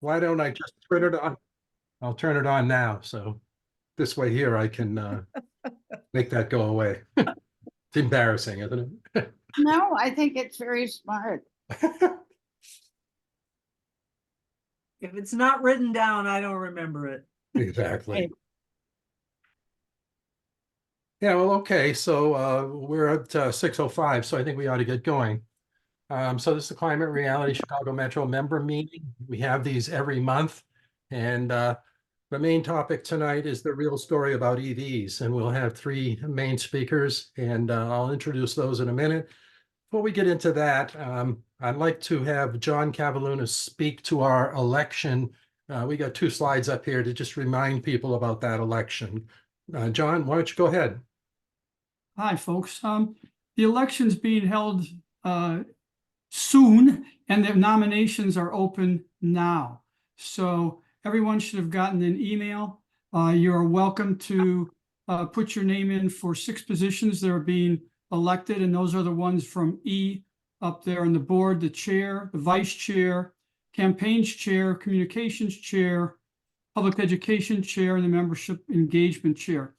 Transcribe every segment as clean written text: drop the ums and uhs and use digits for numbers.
Why don't I just turn it on? I'll turn it on now. So this way here, I can make that go away. It's embarrassing, isn't it? No, I think it's very smart. If it's not written down, I don't remember it. Exactly. Yeah, well, okay. So we're at 6:05, so I think we ought to get going. So this is the Climate Reality Chicago Metro member meeting. We have these every month. And the main topic tonight is the real story about EVs. And we'll have three main speakers, and I'll introduce those in a minute. Before we get into that, I'd like to have John Cavalunas speak to our election. We got two slides up here to just remind people about that election. John, why don't you go ahead? Hi, folks. The election's being held soon, and the nominations are open now. So everyone should have gotten an email. You're welcome to put your name in for 6 positions that are being elected, and those are the ones from E up there on the board: the chair, the vice chair, campaigns chair, communications chair, public education chair, and the membership engagement chair.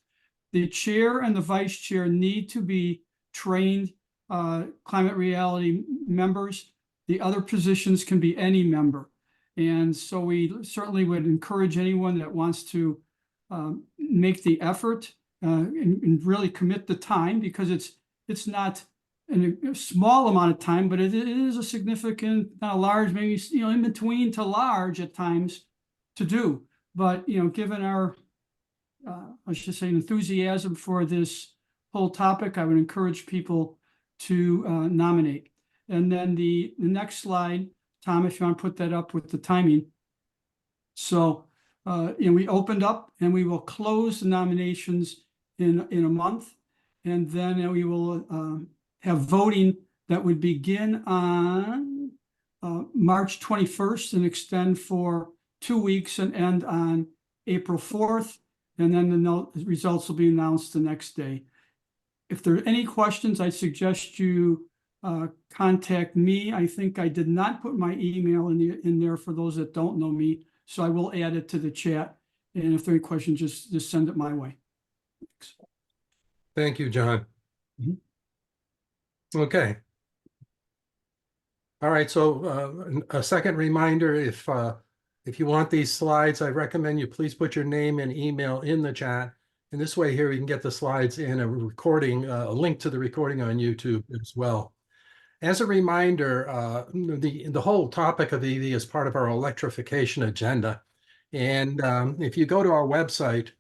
The chair and the vice chair need to be trained climate reality members. The other positions can be any member. And so we certainly would encourage anyone that wants to make the effort and really commit the time, because it's not a small amount of time, but it is a significant, not large, maybe, in between to large at times to do. But, given our, I should say, enthusiasm for this whole topic, I would encourage people to nominate. And then the next slide, Tom, if you want to put that up with the timing. So, we opened up, and we will close the nominations in a month. And then we will have voting that would begin on March 21st and extend for 2 weeks and end on April 4th. And then the results will be announced the next day. If there are any questions, I suggest you contact me. I think I did not put my email in there for those that don't know me, so I will add it to the chat. And if there are any questions, just send it my way. Thanks. Thank you, John. Okay. All right. So a second reminder, if you want these slides, I recommend you please put your name and email in the chat. And this way here, you can get the slides in a recording, a link to the recording on YouTube as well. As a reminder, the whole topic of EV is part of our electrification agenda. And if you go to our website,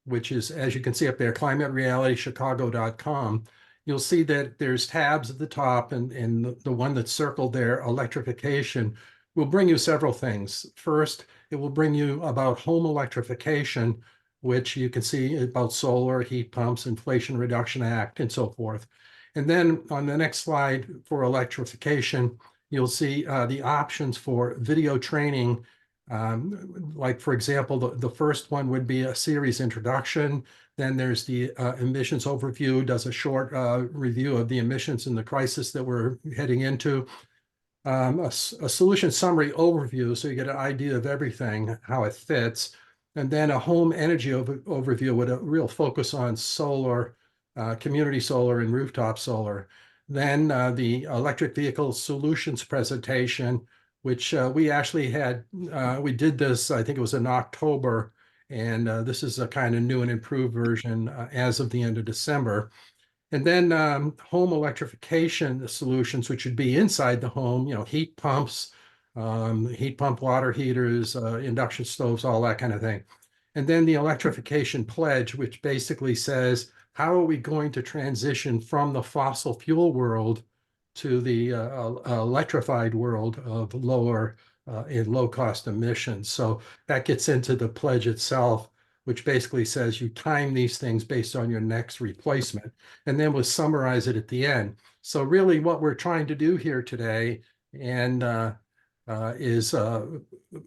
which is, as you can see up there, climaterealitychicago.com, you'll see that there's tabs at the top, and the one that's circled there, electrification, will bring you several things. First, it will bring you about home electrification, which you can see about solar, heat pumps, Inflation Reduction Act, and so forth. And then on the next slide for electrification, you'll see the options for video training. Like, for example, the first one would be a series introduction. Then there's the emissions overview, does a short review of the emissions and the crisis that we're heading into. A solution summary overview, so you get an idea of everything, how it fits. And then a home energy overview with a real focus on solar, community solar and rooftop solar. Then the electric vehicle solutions presentation, which we actually had, we did this, I think it was in October, and this is a kind of new and improved version as of the end of December. And then home electrification solutions, which would be inside the home, heat pumps, heat pump water heaters, induction stoves, all that kind of thing. And then the electrification pledge, which basically says, how are we going to transition from the fossil fuel world to the electrified world of lower and low-cost emissions? So that gets into the pledge itself, which basically says you time these things based on your next replacement, and then we'll summarize it at the end. So really what we're trying to do here today and is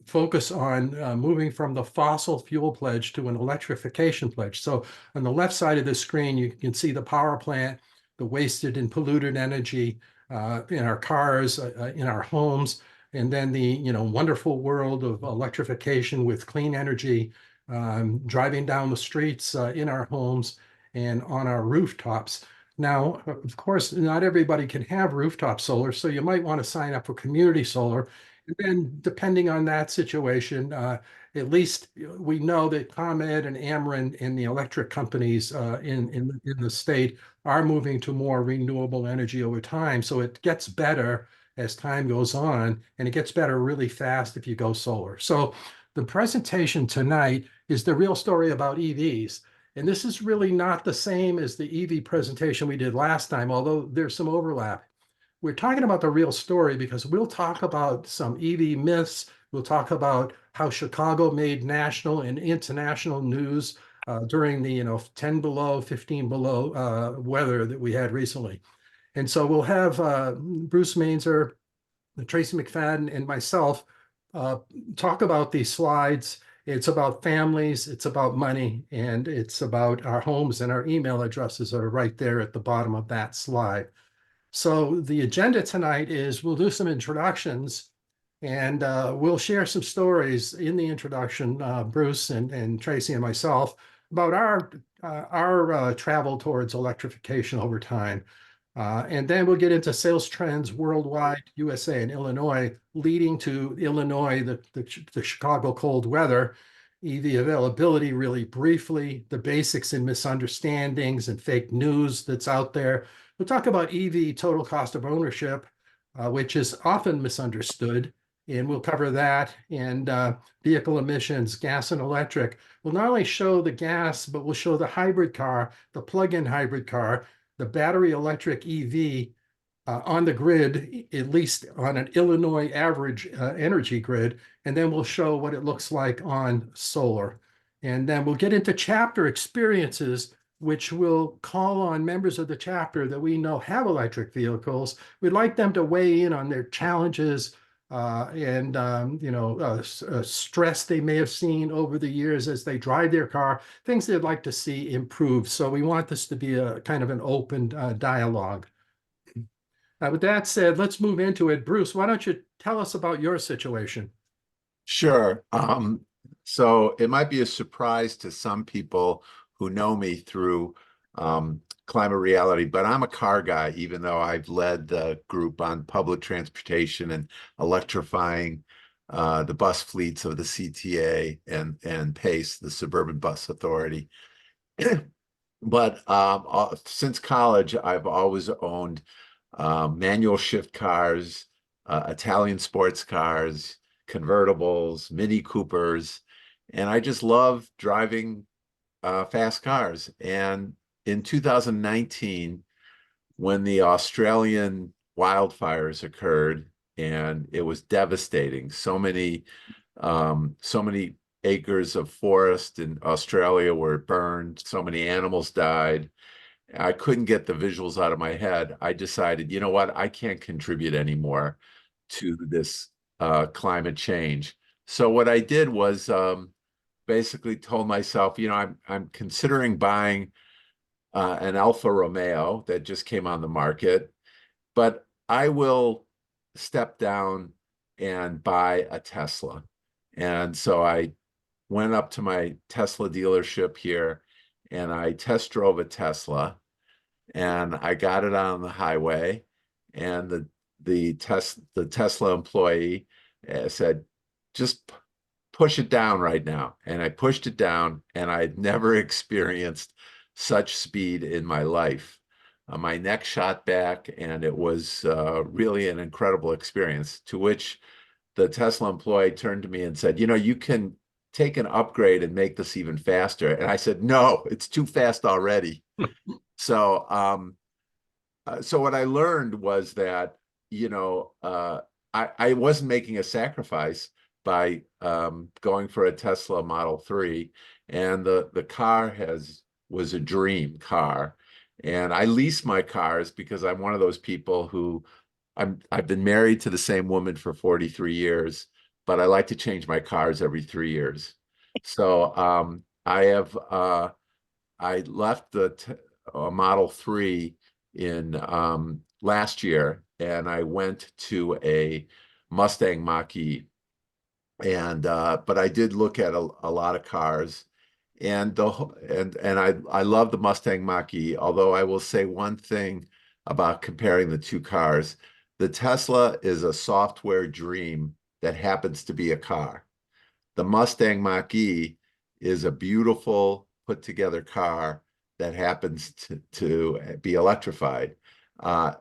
focus on moving from the fossil fuel pledge to an electrification pledge. So on the left side of the screen, you can see the power plant, the wasted and polluted energy in our cars, in our homes. and then the wonderful world of electrification with clean energy, driving down the streets in our homes and on our rooftops. Now, of course, not everybody can have rooftop solar, so you might want to sign up for community solar. And then, depending on that situation, at least we know that ComEd and Ameren and the electric companies in the state are moving to more renewable energy over time. So it gets better as time goes on, and it gets better really fast if you go solar. So the presentation tonight is the real story about EVs. And this is really not the same as the EV presentation we did last time, although there's some overlap. We're talking about the real story because we'll talk about some EV myths. We'll talk about how Chicago made national and international news during the 10 below, 15 below weather that we had recently. And so we'll have Bruce Mainzer, Tracey McFadden, and myself talk about these slides. It's about families, it's about money, and it's about our homes, and our email addresses are right there at the bottom of that slide. So the agenda tonight is we'll do some introductions, and we'll share some stories in the introduction, Bruce and Tracey and myself, about our travel towards electrification over time. And then we'll get into sales trends worldwide, USA and Illinois, leading to Illinois, the Chicago cold weather, EV availability really briefly, the basics and misunderstandings and fake news that's out there. We'll talk about EV total cost of ownership, which is often misunderstood, and we'll cover that, and vehicle emissions, gas and electric. We'll not only show the gas, but we'll show the hybrid car, the plug-in hybrid car, the battery electric EV on the grid, at least on an Illinois average energy grid, and then we'll show what it looks like on solar. And then we'll get into chapter experiences, which will call on members of the chapter that we know have electric vehicles. We'd like them to weigh in on their challenges and stress they may have seen over the years as they drive their car, things they'd like to see improved. So we want this to be a kind of an open dialogue. With that said, let's move into it. Bruce, why don't you tell us about your situation? Sure. So it might be a surprise to some people who know me through Climate Reality, but I'm a car guy, even though I've led the group on public transportation and electrifying the bus fleets of the CTA and PACE, the Suburban Bus Authority. But since college, I've always owned manual shift cars, Italian sports cars, convertibles, Mini Coopers, and I just love driving fast cars. And in 2019, when the Australian wildfires occurred, and it was devastating, so many acres of forest in Australia were burned, so many animals died. I couldn't get the visuals out of my head. I decided, you know what, I can't contribute anymore to this climate change. So what I did was basically told myself, I'm considering buying an Alfa Romeo that just came on the market, but I will step down and buy a Tesla. And so I went up to my Tesla dealership here and I test drove a Tesla, and I got it on the highway, and the Tesla employee said, just push it down right now. And I pushed it down, and I'd never experienced such speed in my life. My neck shot back, and it was really an incredible experience, to which the Tesla employee turned to me and said, you can take an upgrade and make this even faster. And I said, no, it's too fast already. So what I learned was that, I wasn't making a sacrifice by going for a Tesla Model 3, and the car was a dream car. And I lease my cars because I'm one of those people who I've been married to the same woman for 43 years, but I like to change my cars every 3 years. So I left the Model 3 in last year, and I went to a Mustang Mach-E. And but I did look at a lot of cars, and I love the Mustang Mach-E, although I will say one thing about comparing the two cars. The Tesla is a software dream that happens to be a car. The Mustang Mach-E is a beautiful put together car that happens to be electrified.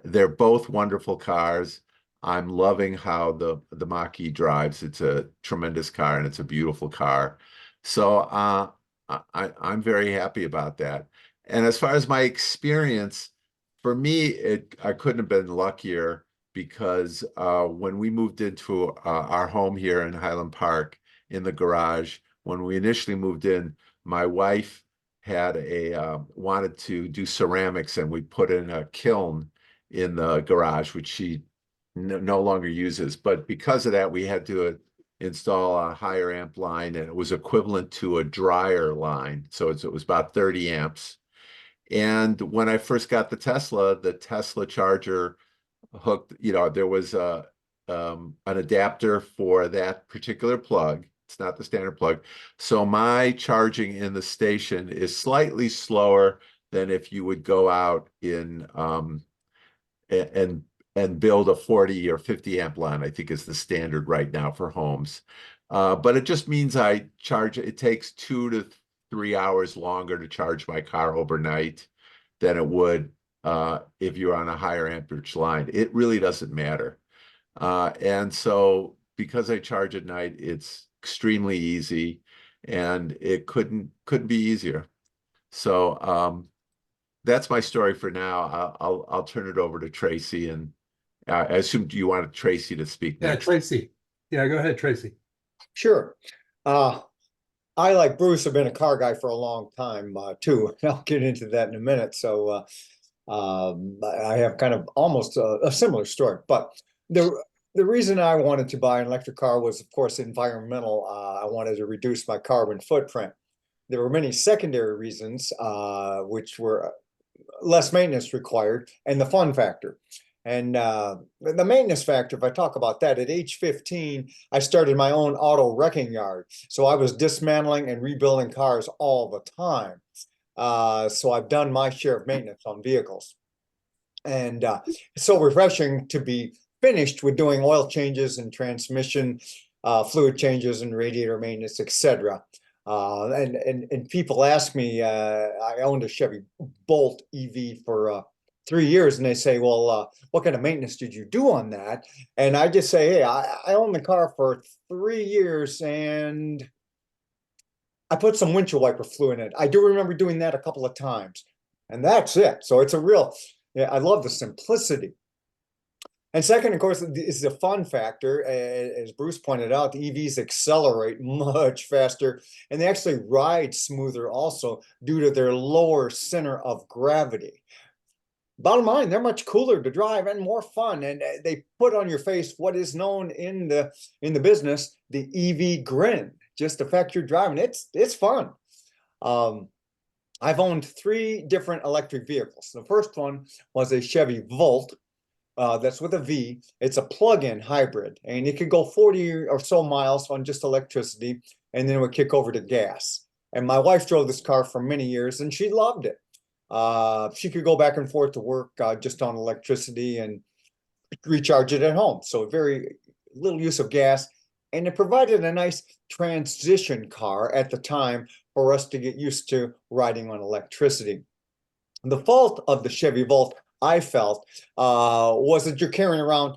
They're both wonderful cars. I'm loving how the Mach-E drives. It's a tremendous car and it's a beautiful car. So I'm very happy about that. And as far as my experience, for me, I couldn't have been luckier because when we moved into our home here in Highland Park in the garage, when we initially moved in, my wife had wanted to do ceramics, and we put in a kiln in the garage, which she no longer uses. But because of that, we had to install a higher amp line, and it was equivalent to a dryer line. So it was about 30 amps. And when I first got the Tesla charger hooked, there was an adapter for that particular plug. It's not the standard plug. So my charging in the station is slightly slower than if you would go out in and build a 40 or 50 amp line, I think is the standard right now for homes. But it just means it takes 2 to 3 hours longer to charge my car overnight than it would if you're on a higher amperage line. It really doesn't matter. And so because I charge at night, it's extremely easy, and it couldn't be easier. So that's my story for now. I'll turn it over to Tracey, and I assume you wanted Tracey to speak Yeah, next. Tracey. Yeah, go ahead, Tracey. Sure. I, like Bruce, have been a car guy for a long time, too. I'll get into that in a minute. So I have kind of almost a similar story. But the reason I wanted to buy an electric car was, of course, environmental. I wanted to reduce my carbon footprint. There were many secondary reasons, which were less maintenance required, and the fun factor. And the maintenance factor, if I talk about that, at age 15, I started my own auto wrecking yard. So I was dismantling and rebuilding cars all the time. So I've done my share of maintenance on vehicles. And it's so refreshing to be finished with doing oil changes and transmission fluid changes and radiator maintenance, etc. And people ask me, I owned a Chevy Bolt EV for 3 years, and they say, well, what kind of maintenance did you do on that? And I just say, hey, I owned the car for 3 years, and I put some windshield wiper fluid in it. I do remember doing that a couple of times, and that's it. So it's I love the simplicity. And second, of course, is the fun factor. As Bruce pointed out, the EVs accelerate much faster, and they actually ride smoother also due to their lower center of gravity. Bottom line, they're much cooler to drive and more fun, and they put on your face what is known in the business, the EV grin. Just the fact you're driving, it's fun. I've owned 3 different electric vehicles. The first one was a Chevy Volt. That's with a V. It's a plug-in hybrid, and it could go 40 or so miles on just electricity, and then it would kick over to gas. And my wife drove this car for many years, and she loved it. She could go back and forth to work just on electricity and recharge it at home. So very little use of gas, and it provided a nice transition car at the time for us to get used to riding on electricity. The fault of the Chevy Volt, I felt, was that you're carrying around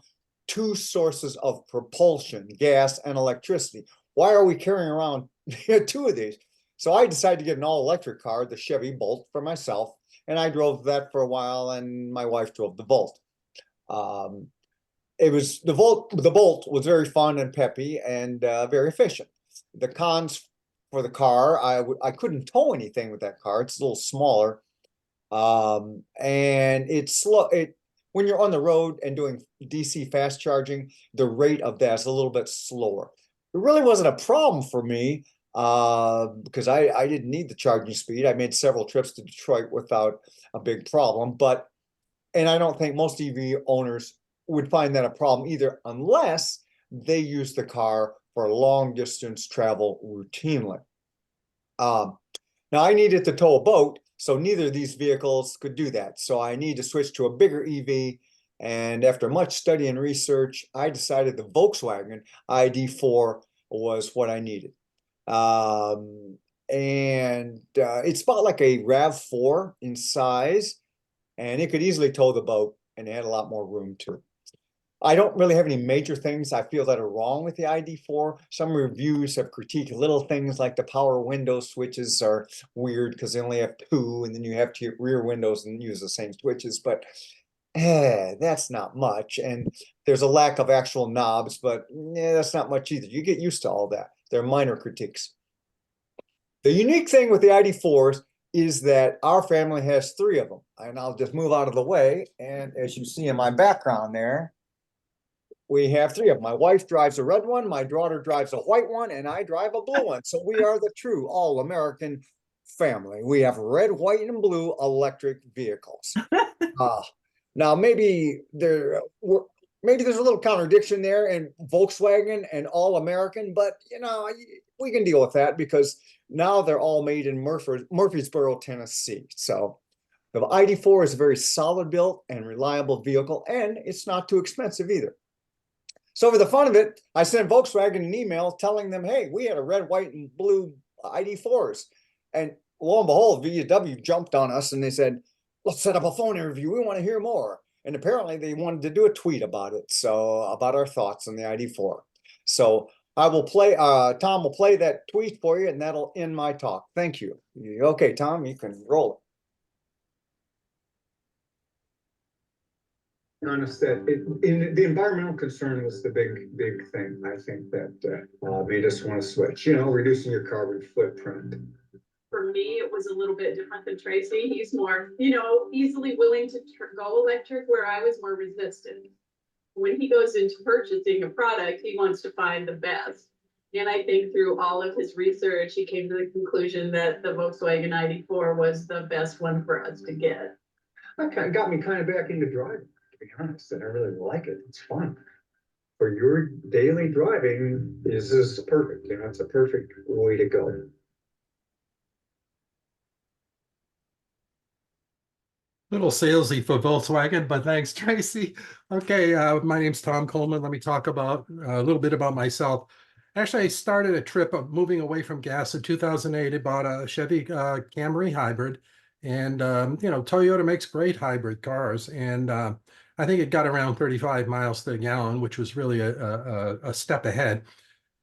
2 sources of propulsion, gas and electricity. Why are we carrying around 2 of these? So I decided to get an all-electric car, the Chevy Bolt, for myself, and I drove that for a while, and my wife drove the Volt. The Bolt was very fun and peppy and very efficient. The cons for the car, I couldn't tow anything with that car. It's a little smaller. And it's slow. When you're on the road and doing DC fast charging, the rate of that is a little bit slower. It really wasn't a problem for me because I didn't need the charging speed. I made several trips to Detroit without a big problem, and I don't think most EV owners would find that a problem either, unless they use the car for long distance travel routinely. Now I needed to tow a boat, so neither of these vehicles could do that. So I need to switch to a bigger EV. And after much study and research, I decided the Volkswagen ID4 was what I needed. It's about like a RAV4 in size, and it could easily tow the boat, and it had a lot more room too. I don't really have any major things I feel that are wrong with the ID4. Some reviews have critiqued little things like the power window switches are weird because they only have two, and then you have to rear windows and use the same switches, but that's not much. And there's a lack of actual knobs, but that's not much either. You get used to all that. They're minor critiques. The unique thing with the ID4s is that our family has 3 of them. And I'll just move out of the way. And as you see in my background there, we have 3 of them. My wife drives a red one, my daughter drives a white one, and I drive a blue one. So we are the true all-American family. We have red, white, and blue electric vehicles. Now maybe there's a little contradiction there in Volkswagen and all-American, but we can deal with that because now they're all made in Murfreesboro, Tennessee. So the ID4 is a very solid built and reliable vehicle, and it's not too expensive either. So for the fun of it, I sent Volkswagen an email telling them, hey, we had a red, white, and blue ID4s. And lo and behold, VW jumped on us and they said, let's set up a phone interview. We want to hear more. And apparently they wanted to do a tweet about it. So about our thoughts on the ID4. So I will play, Tom will play that tweet for you, and that'll end my talk. Thank you. Okay, Tom, you can roll it. Honest that in the environmental concern was the big thing. I think that made us want to switch. Reducing your carbon footprint. For me, it was a little bit different than Tracy. He's more, easily willing to go electric, where I was more resistant. When he goes into purchasing a product, he wants to find the best. And I think through all of his research, he came to the conclusion that the Volkswagen ID4 was the best one for us to get. That got me kind of back into driving, to be honest, and I really like it. It's fun. For your daily driving, this is perfect. It's a perfect way to go. Little salesy for Volkswagen, but thanks, Tracy. Okay, my name's Tom Coleman. Let me talk about a little bit about myself. Actually, I started a trip of moving away from gas in 2008. I bought a Chevy Camry hybrid, and Toyota makes great hybrid cars, and I think it got around 35 miles to the gallon, which was really a step ahead.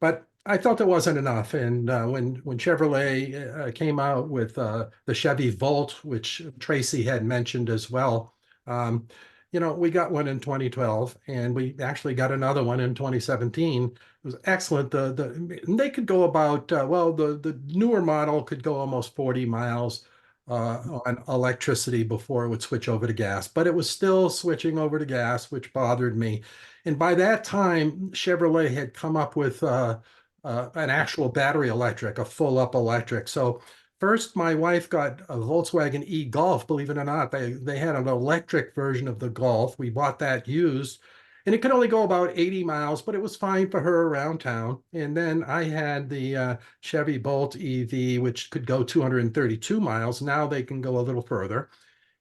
But I felt it wasn't enough. And when Chevrolet came out with the Chevy Volt, which Tracy had mentioned as well, we got one in 2012, and we actually got another one in 2017. It was excellent. They could go about, the newer model could go almost 40 miles on electricity before it would switch over to gas, but it was still switching over to gas, which bothered me. And by that time, Chevrolet had come up with an actual battery electric, a full up electric. So first, my wife got a Volkswagen e-Golf. Believe it or not, they had an electric version of the Golf. We bought that used, and it could only go about 80 miles, but it was fine for her around town. And then I had the Chevy Bolt EV, which could go 232 miles. Now they can go a little further.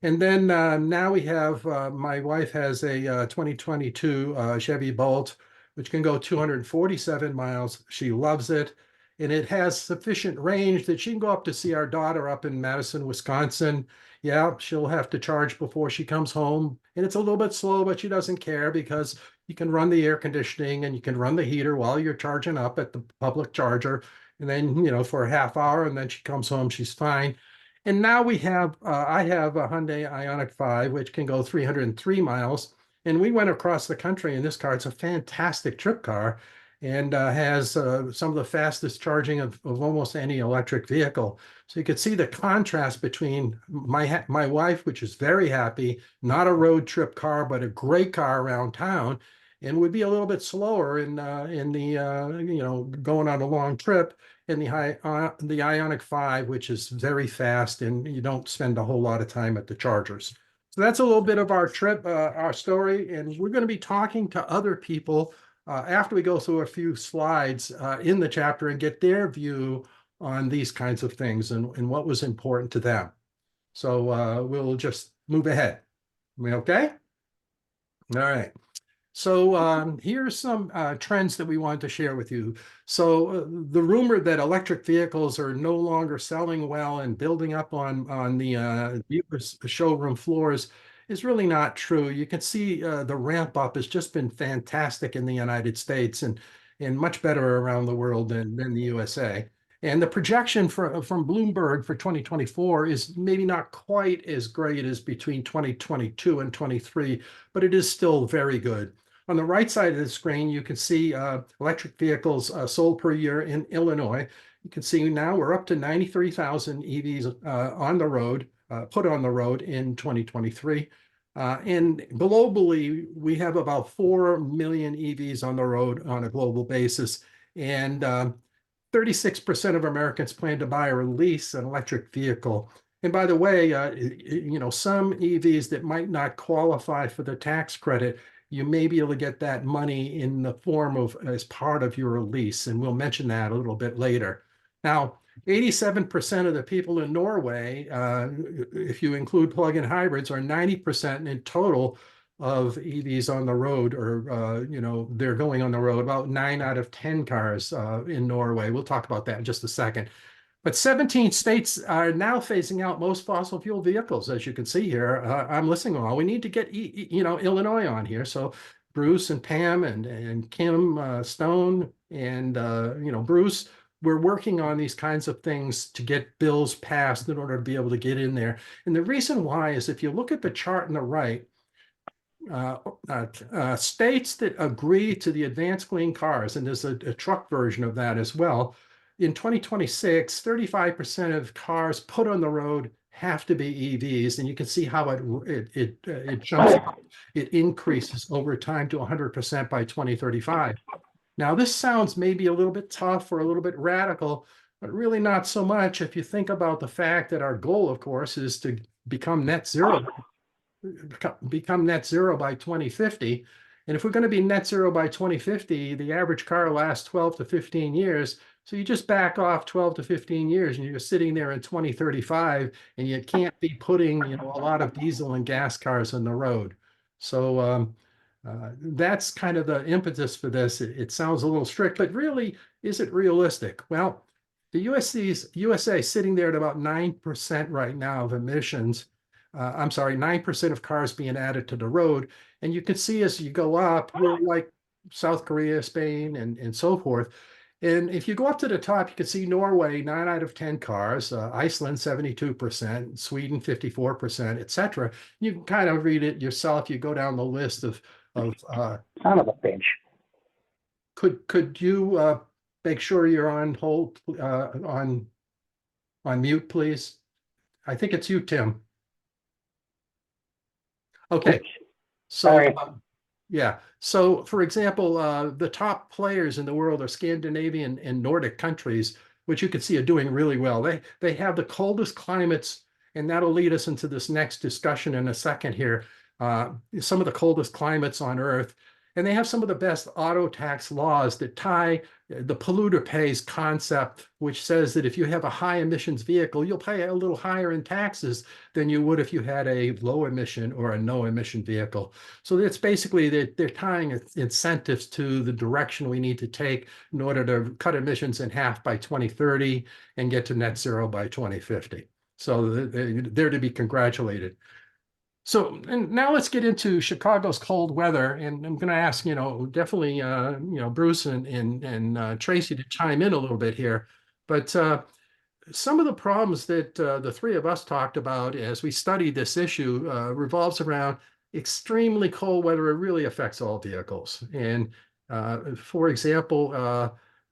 And then now we have, my wife has a 2022 Chevy Bolt, which can go 247 miles. She loves it. And it has sufficient range that she can go up to see our daughter up in Madison, Wisconsin. Yeah, she'll have to charge before she comes home. And it's a little bit slow, but she doesn't care because you can run the air conditioning and you can run the heater while you're charging up at the public charger. And then, for a half hour, and then she comes home, she's fine. And now I have a Hyundai Ioniq 5, which can go 303 miles. And we went across the country in this car. It's a fantastic trip car, and has some of the fastest charging of almost any electric vehicle. So you could see the contrast between my wife, which is very happy, not a road trip car, but a great car around town, and would be a little bit slower in the going on a long trip. And the Ioniq 5, which is very fast, and you don't spend a whole lot of time at the chargers. So that's a little bit of our trip, our story, and we're going to be talking to other people after we go through a few slides in the chapter and get their view on these kinds of things and what was important to them. So we'll just move ahead. We okay? All right. So here's some trends that we wanted to share with you. So the rumor that electric vehicles are no longer selling well and building up on the dealers' showroom floors is really not true. You can see the ramp up has just been fantastic in the United States and much better around the world than the USA. And the projection from Bloomberg for 2024 is maybe not quite as great as between 2022 and 23, but it is still very good. On the right side of the screen, you can see electric vehicles sold per year in Illinois. You can see now we're up to 93,000 EVs on the road, put on the road in 2023. And globally, we have about 4 million EVs on the road on a global basis. And 36% of Americans plan to buy or lease an electric vehicle. And by the way, you know, some EVs that might not qualify for the tax credit, you may be able to get that money in the form of as part of your lease. And we'll mention that a little bit later. Now, 87% of the people in Norway, if you include plug-in hybrids, are 90% in total of EVs on the road, or you know, they're going on the road. About 9 out of 10 cars in Norway. We'll talk about that in just a second. But 17 states are now phasing out most fossil fuel vehicles, as you can see here. I'm listing them all. We need to get you know, Illinois on here. So Bruce and Pam and Kim Stone and you know, Bruce, we're working on these kinds of things to get bills passed in order to be able to get in there. And the reason why is if you look at the chart on the right, states that agree to the advanced clean cars, and there's a truck version of that as well. In 2026, 35% of cars put on the road have to be EVs, and you can see how it jumps, it increases over time to 100% by 2035. Now, this sounds maybe a little bit tough or a little bit radical, but really not so much if you think about the fact that our goal, of course, is to become net zero by 2050. And if we're going to be net zero by 2050, the average car lasts 12 to 15 years. So you just back off 12 to 15 years and you're sitting there in 2035 and you can't be putting, you know, a lot of diesel and gas cars on the road. So that's kind of the impetus for this. It sounds a little strict, but really, is it realistic? Well, the USA is sitting there at about 9% right now of emissions. I'm sorry, 9% of cars being added to the road. And you can see as you go up, we're like South Korea, Spain, and so forth. And if you go up to the top, you can see Norway, 9 out of 10 cars, Iceland, 72%, Sweden, 54%, etc. You can kind of read it yourself. You go down the list of son of a bitch. Could you make sure you're on hold, on mute, please? I think it's you, Tim. Okay, so Sorry. yeah. So for example, the top players in the world are Scandinavian and Nordic countries, which you can see are doing really well. They have the coldest climates, and that'll lead us into this next discussion in a second here. Some of the coldest climates on Earth. And they have some of the best auto tax laws that tie the polluter pays concept, which says that if you have a high emissions vehicle, you'll pay a little higher in taxes than you would if you had a low emission or a no emission vehicle. So it's basically that they're tying incentives to the direction we need to take in order to cut emissions in half by 2030 and get to net zero by 2050. So they're to be congratulated. So, and now let's get into Chicago's cold weather, and I'm going to ask, you know, definitely, you know, Bruce and Tracey to chime in a little bit here. But some of the problems that the three of us talked about as we studied this issue revolves around extremely cold weather. It really affects all vehicles. And for example,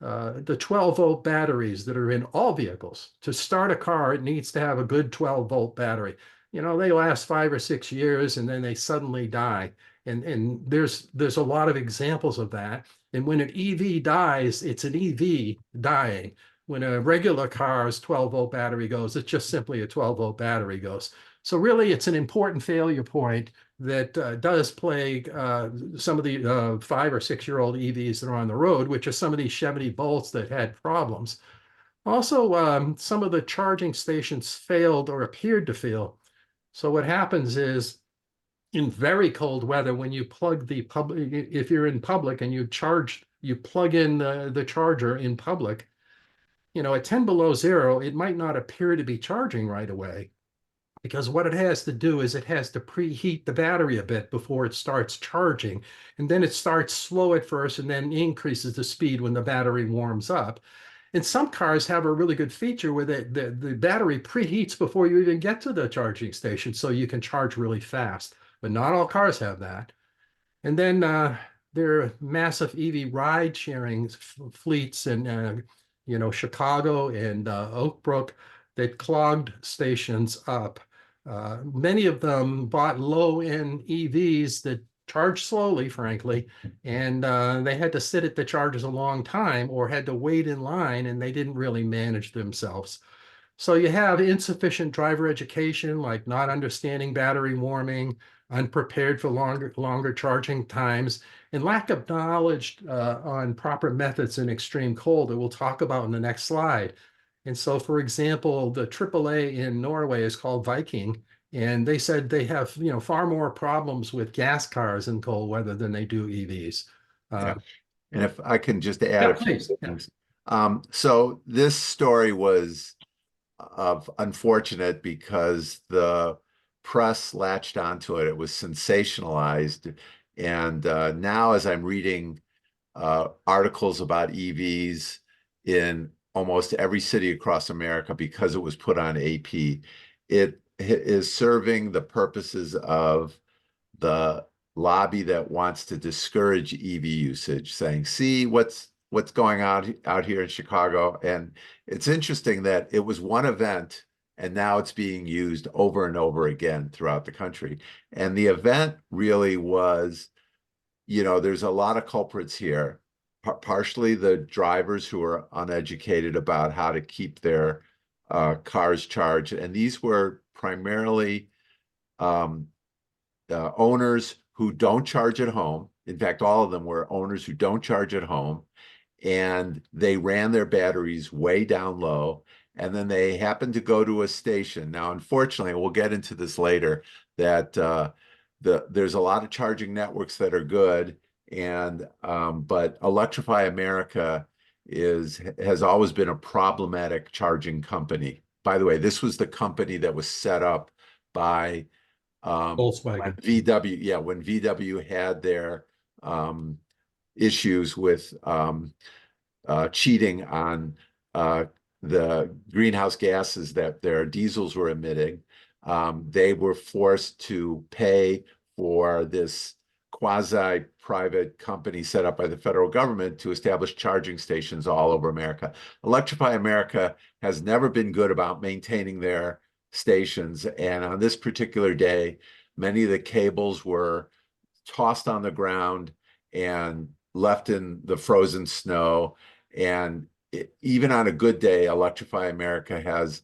the 12-volt batteries that are in all vehicles. To start a car, it needs to have a good 12-volt battery. You know, they last 5 or 6 years and then they suddenly die. And there's a lot of examples of that. And when an EV dies, it's an EV dying. When a regular car's 12-volt battery goes, it's just simply a 12-volt battery goes. So really, it's an important failure point that does plague some of the 5 or 6-year-old EVs that are on the road, which are some of these Chevy Bolts that had problems. Also, some of the charging stations failed or appeared to fail. So what happens is, in very cold weather, when you plug the public, if you're in public and you plug in the charger in public, at 10 below zero, it might not appear to be charging right away, because what it has to do is it has to preheat the battery a bit before it starts charging. And then it starts slow at first and then increases the speed when the battery warms up. And some cars have a really good feature where the battery preheats before you even get to the charging station, so you can charge really fast. But not all cars have that. And then there are massive EV ride sharing fleets in Chicago and Oak Brook that clogged stations up. Many of them bought low-end EVs that charge slowly, frankly, and they had to sit at the chargers a long time or had to wait in line, and they didn't really manage themselves. So you have insufficient driver education, like not understanding battery warming, unprepared for longer charging times, and lack of knowledge on proper methods in extreme cold that we'll talk about in the next slide. And so, for example, the AAA in Norway is called Viking, and they said they have far more problems with gas cars in cold weather than they do EVs. Yeah. And if I can just add Yeah, a few please. things. So this story was unfortunate because the press latched onto it. It was sensationalized. And now as I'm reading articles about EVs in almost every city across America, because it was put on AP, it is serving the purposes of the lobby that wants to discourage EV usage, saying, see what's going on out here in Chicago. And it's interesting that it was one event and now it's being used over and over again throughout the country. And the event really was, there's a lot of culprits here, partially the drivers who are uneducated about how to keep their cars charged. And these were primarily owners who don't charge at home. In fact, all of them were owners who don't charge at home, and they ran their batteries way down low. And then they happened to go to a station. Now, unfortunately, we'll get into this later, that there's a lot of charging networks that are good, and but Electrify America has always been a problematic charging company. By the way, this was the company that was set up by Volkswagen. when VW had their issues with cheating on the greenhouse gases that their diesels were emitting, they were forced to pay for this quasi-private company set up by the federal government to establish charging stations all over America. Electrify America has never been good about maintaining their stations, and on this particular day, many of the cables were tossed on the ground and left in the frozen snow. And even on a good day, Electrify America has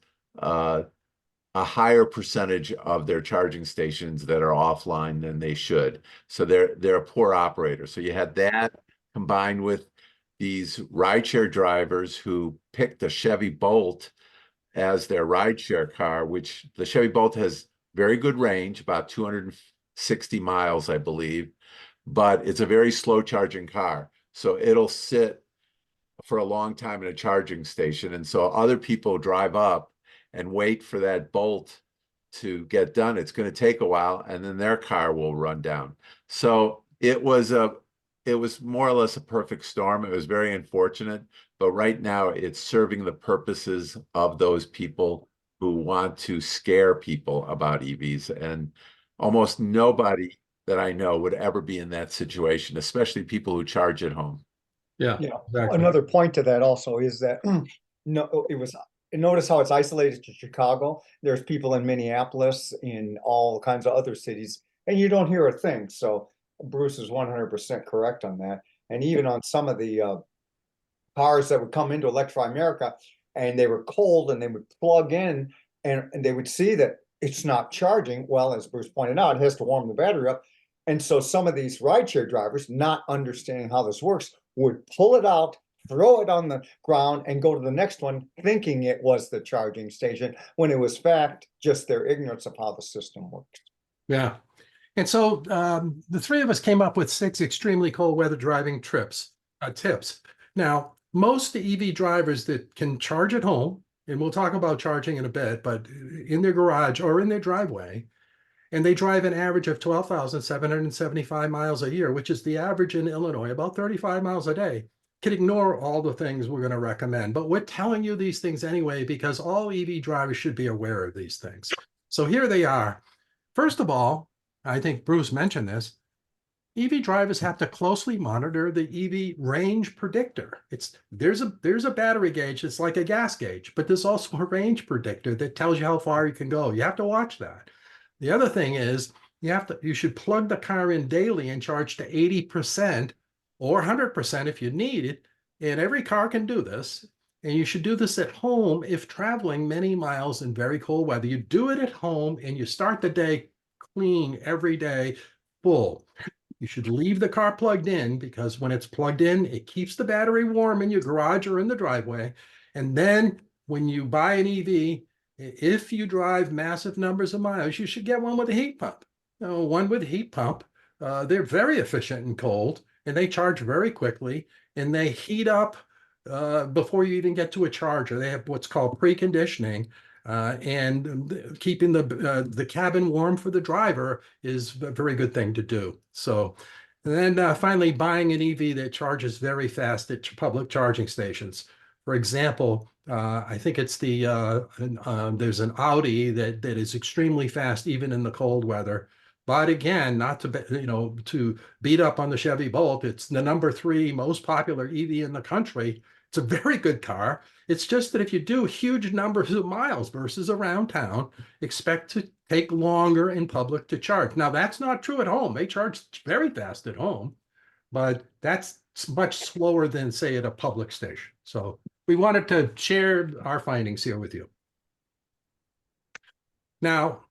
a higher percentage of their charging stations that are offline than they should. So they're a poor operator. So you had that combined with these rideshare drivers who picked a Chevy Bolt as their rideshare car, which the Chevy Bolt has very good range, about 260 miles, I believe, but it's a very slow charging car. So it'll sit for a long time in a charging station. And so other people drive up and wait for that Bolt to get done. It's going to take a while, and then their car will run down. So it was more or less a perfect storm. It was very unfortunate, but right now it's serving the purposes of those people who want to scare people about EVs. And almost nobody that I know would ever be in that situation, especially people who charge at home. Yeah, Yeah, exactly. another point to that also is that no, notice how it's isolated to Chicago. There's people in Minneapolis, in all kinds of other cities, and you don't hear a thing. So Bruce is 100% correct on that. And even on some of the cars that would come into Electrify America and they were cold and they would plug in and they would see that it's not charging. Well, as Bruce pointed out, it has to warm the battery up. And so some of these rideshare drivers, not understanding how this works, would pull it out, throw it on the ground, and go to the next one, thinking it was the charging station, when it was fact just their ignorance of how the system works. Yeah. And so the three of us came up with 6 extremely cold weather driving tips. Now, most EV drivers that can charge at home, and we'll talk about charging in a bit, but in their garage or in their driveway, and they drive an average of 12,775 miles a year, which is the average in Illinois, about 35 miles a day, can ignore all the things we're going to recommend. But we're telling you these things anyway, because all EV drivers should be aware of these things. So here they are. First of all, I think Bruce mentioned this, EV drivers have to closely monitor the EV range predictor. There's a battery gauge, it's like a gas gauge, but there's also a range predictor that tells you how far you can go. You have to watch that. The other thing is you should plug the car in daily and charge to 80% or 100% if you need it. And every car can do this. And you should do this at home if traveling many miles in very cold weather. You do it at home and you start the day clean every day, full. You should leave the car plugged in, because when it's plugged in, it keeps the battery warm in your garage or in the driveway. And then when you buy an EV, if you drive massive numbers of miles, you should get one with a heat pump. One with a heat pump. They're very efficient and cold, and they charge very quickly, and they heat up before you even get to a charger. They have what's called preconditioning. And keeping the cabin warm for the driver is a very good thing to do. So, and then finally, buying an EV that charges very fast at public charging stations. For example, I think it's there's an Audi that is extremely fast even in the cold weather. But again, not to beat up on the Chevy Bolt, it's the #3 most popular EV in the country. It's a very good car. It's just that if you do huge numbers of miles versus around town, expect to take longer in public to charge. Now, that's not true at home. They charge very fast at home, but that's much slower than, say, at a public station. So we wanted to share our findings here with you. Now,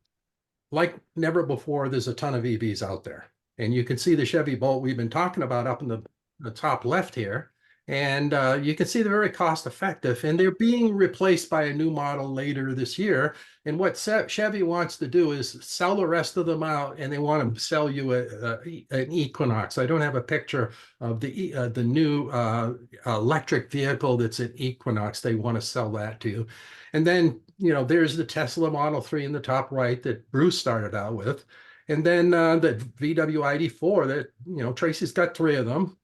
like never before, there's a ton of EVs out there. And you can see the Chevy Bolt we've been talking about up in the top left here. And you can see they're very cost effective, and they're being replaced by a new model later this year. And what Chevy wants to do is sell the rest of them out, and they want to sell you an Equinox. I don't have a picture of the new electric vehicle that's an Equinox. They want to sell that to you. And then, there's the Tesla Model 3 in the top right that Bruce started out with. And then the VW ID4 that, Tracy's got 3 of them.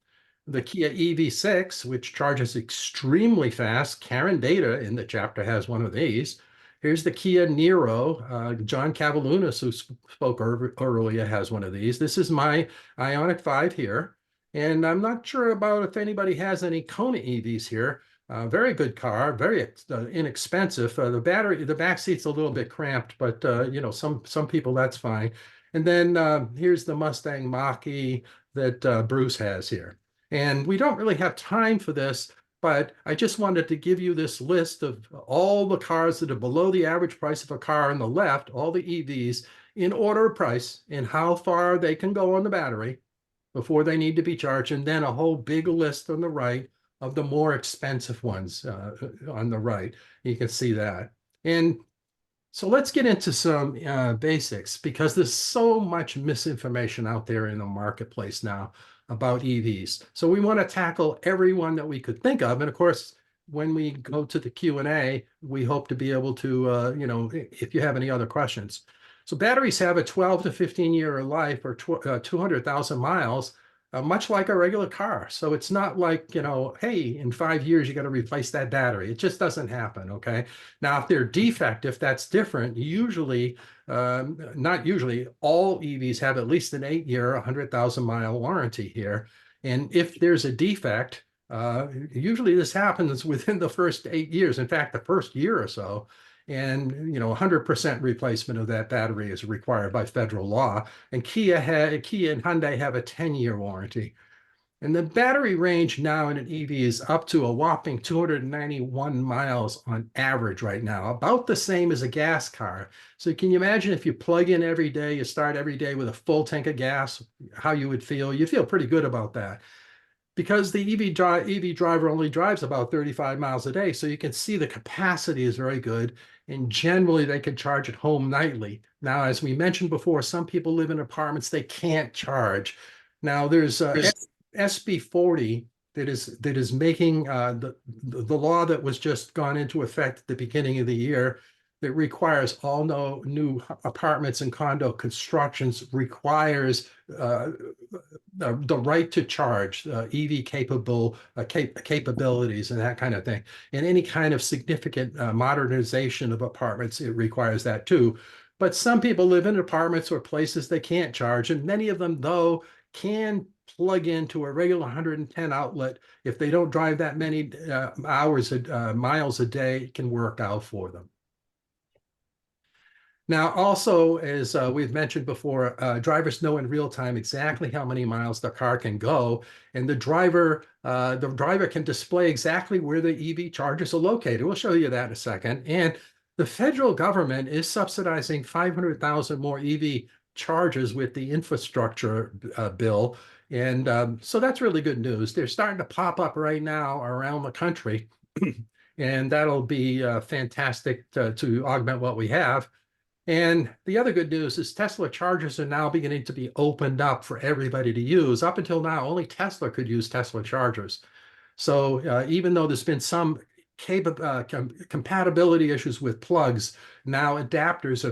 The Kia EV6, which charges extremely fast. Karen Data in the chapter has one of these. Here's the Kia Niro. John Cavalunas, who spoke earlier, has one of these. This is my Ioniq 5 here. And I'm not sure about if anybody has any Kona EVs here. Very good car, very inexpensive. The back seat's a little bit cramped, but some people, that's fine. And then here's the Mustang Mach-E that Bruce has here. And we don't really have time for this, but I just wanted to give you this list of all the cars that are below the average price of a car on the left, all the EVs, in order of price and how far they can go on the battery before they need to be charged. And then a whole big list on the right of the more expensive ones on the right. You can see that. And so let's get into some basics, because there's so much misinformation out there in the marketplace now about EVs. So we want to tackle every one that we could think of. And of course, when we go to the Q&A, we hope to be able to, if you have any other questions. So batteries have a 12 to 15 year life, or 200,000 miles, much like a regular car. So it's not like, hey, in 5 years, you got to replace that battery. It just doesn't happen, okay? Now, if they're defective, that's different. Usually, not usually, all EVs have at least an 8-year, 100,000 mile warranty here. And if there's a defect, usually this happens within the first 8 years. In fact, the first year or so. And 100% replacement of that battery is required by federal law. And Kia and Hyundai have a 10-year warranty. And the battery range now in an EV is up to a whopping 291 miles on average right now, about the same as a gas car. So can you imagine if you plug in every day, you start every day with a full tank of gas, how you would feel? You feel pretty good about that. Because the EV driver only drives about 35 miles a day, so you can see the capacity is very good, and generally they can charge at home nightly. Now, as we mentioned before, some people live in apartments, they can't charge. Now, there's SB 40 that is making the law that was just gone into effect at the beginning of the year that requires all new apartments and condo constructions requires the right to charge EV capabilities and that kind of thing. And any kind of significant modernization of apartments, it requires that too. But some people live in apartments or places they can't charge, and many of them, though, can plug into a regular 110 outlet. If they don't drive that many miles a day, it can work out for them. Now, also, as we've mentioned before, drivers know in real time exactly how many miles the car can go, and the driver can display exactly where the EV chargers are located. We'll show you that in a second. And the federal government is subsidizing 500,000 more EV chargers with the infrastructure bill. And so that's really good news. They're starting to pop up right now around the country, and that'll be fantastic to augment what we have. And the other good news is Tesla chargers are now beginning to be opened up for everybody to use. Up until now, only Tesla could use Tesla chargers. So even though there's been some compatibility issues with plugs, now adapters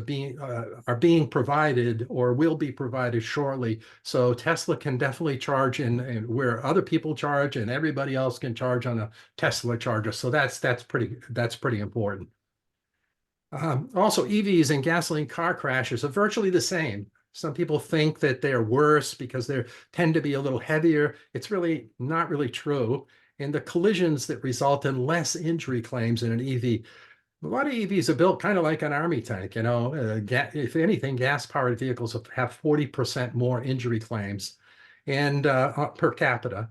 are being provided or will be provided shortly. So Tesla can definitely charge in where other people charge, and everybody else can charge on a Tesla charger. So that's pretty important. Also, EVs and gasoline car crashes are virtually the same. Some people think that they're worse because they tend to be a little heavier. It's really not really true. And the collisions that result in less injury claims in an EV. A lot of EVs are built kind of like an army tank, you know. If anything, gas-powered vehicles have 40% more injury claims and per capita.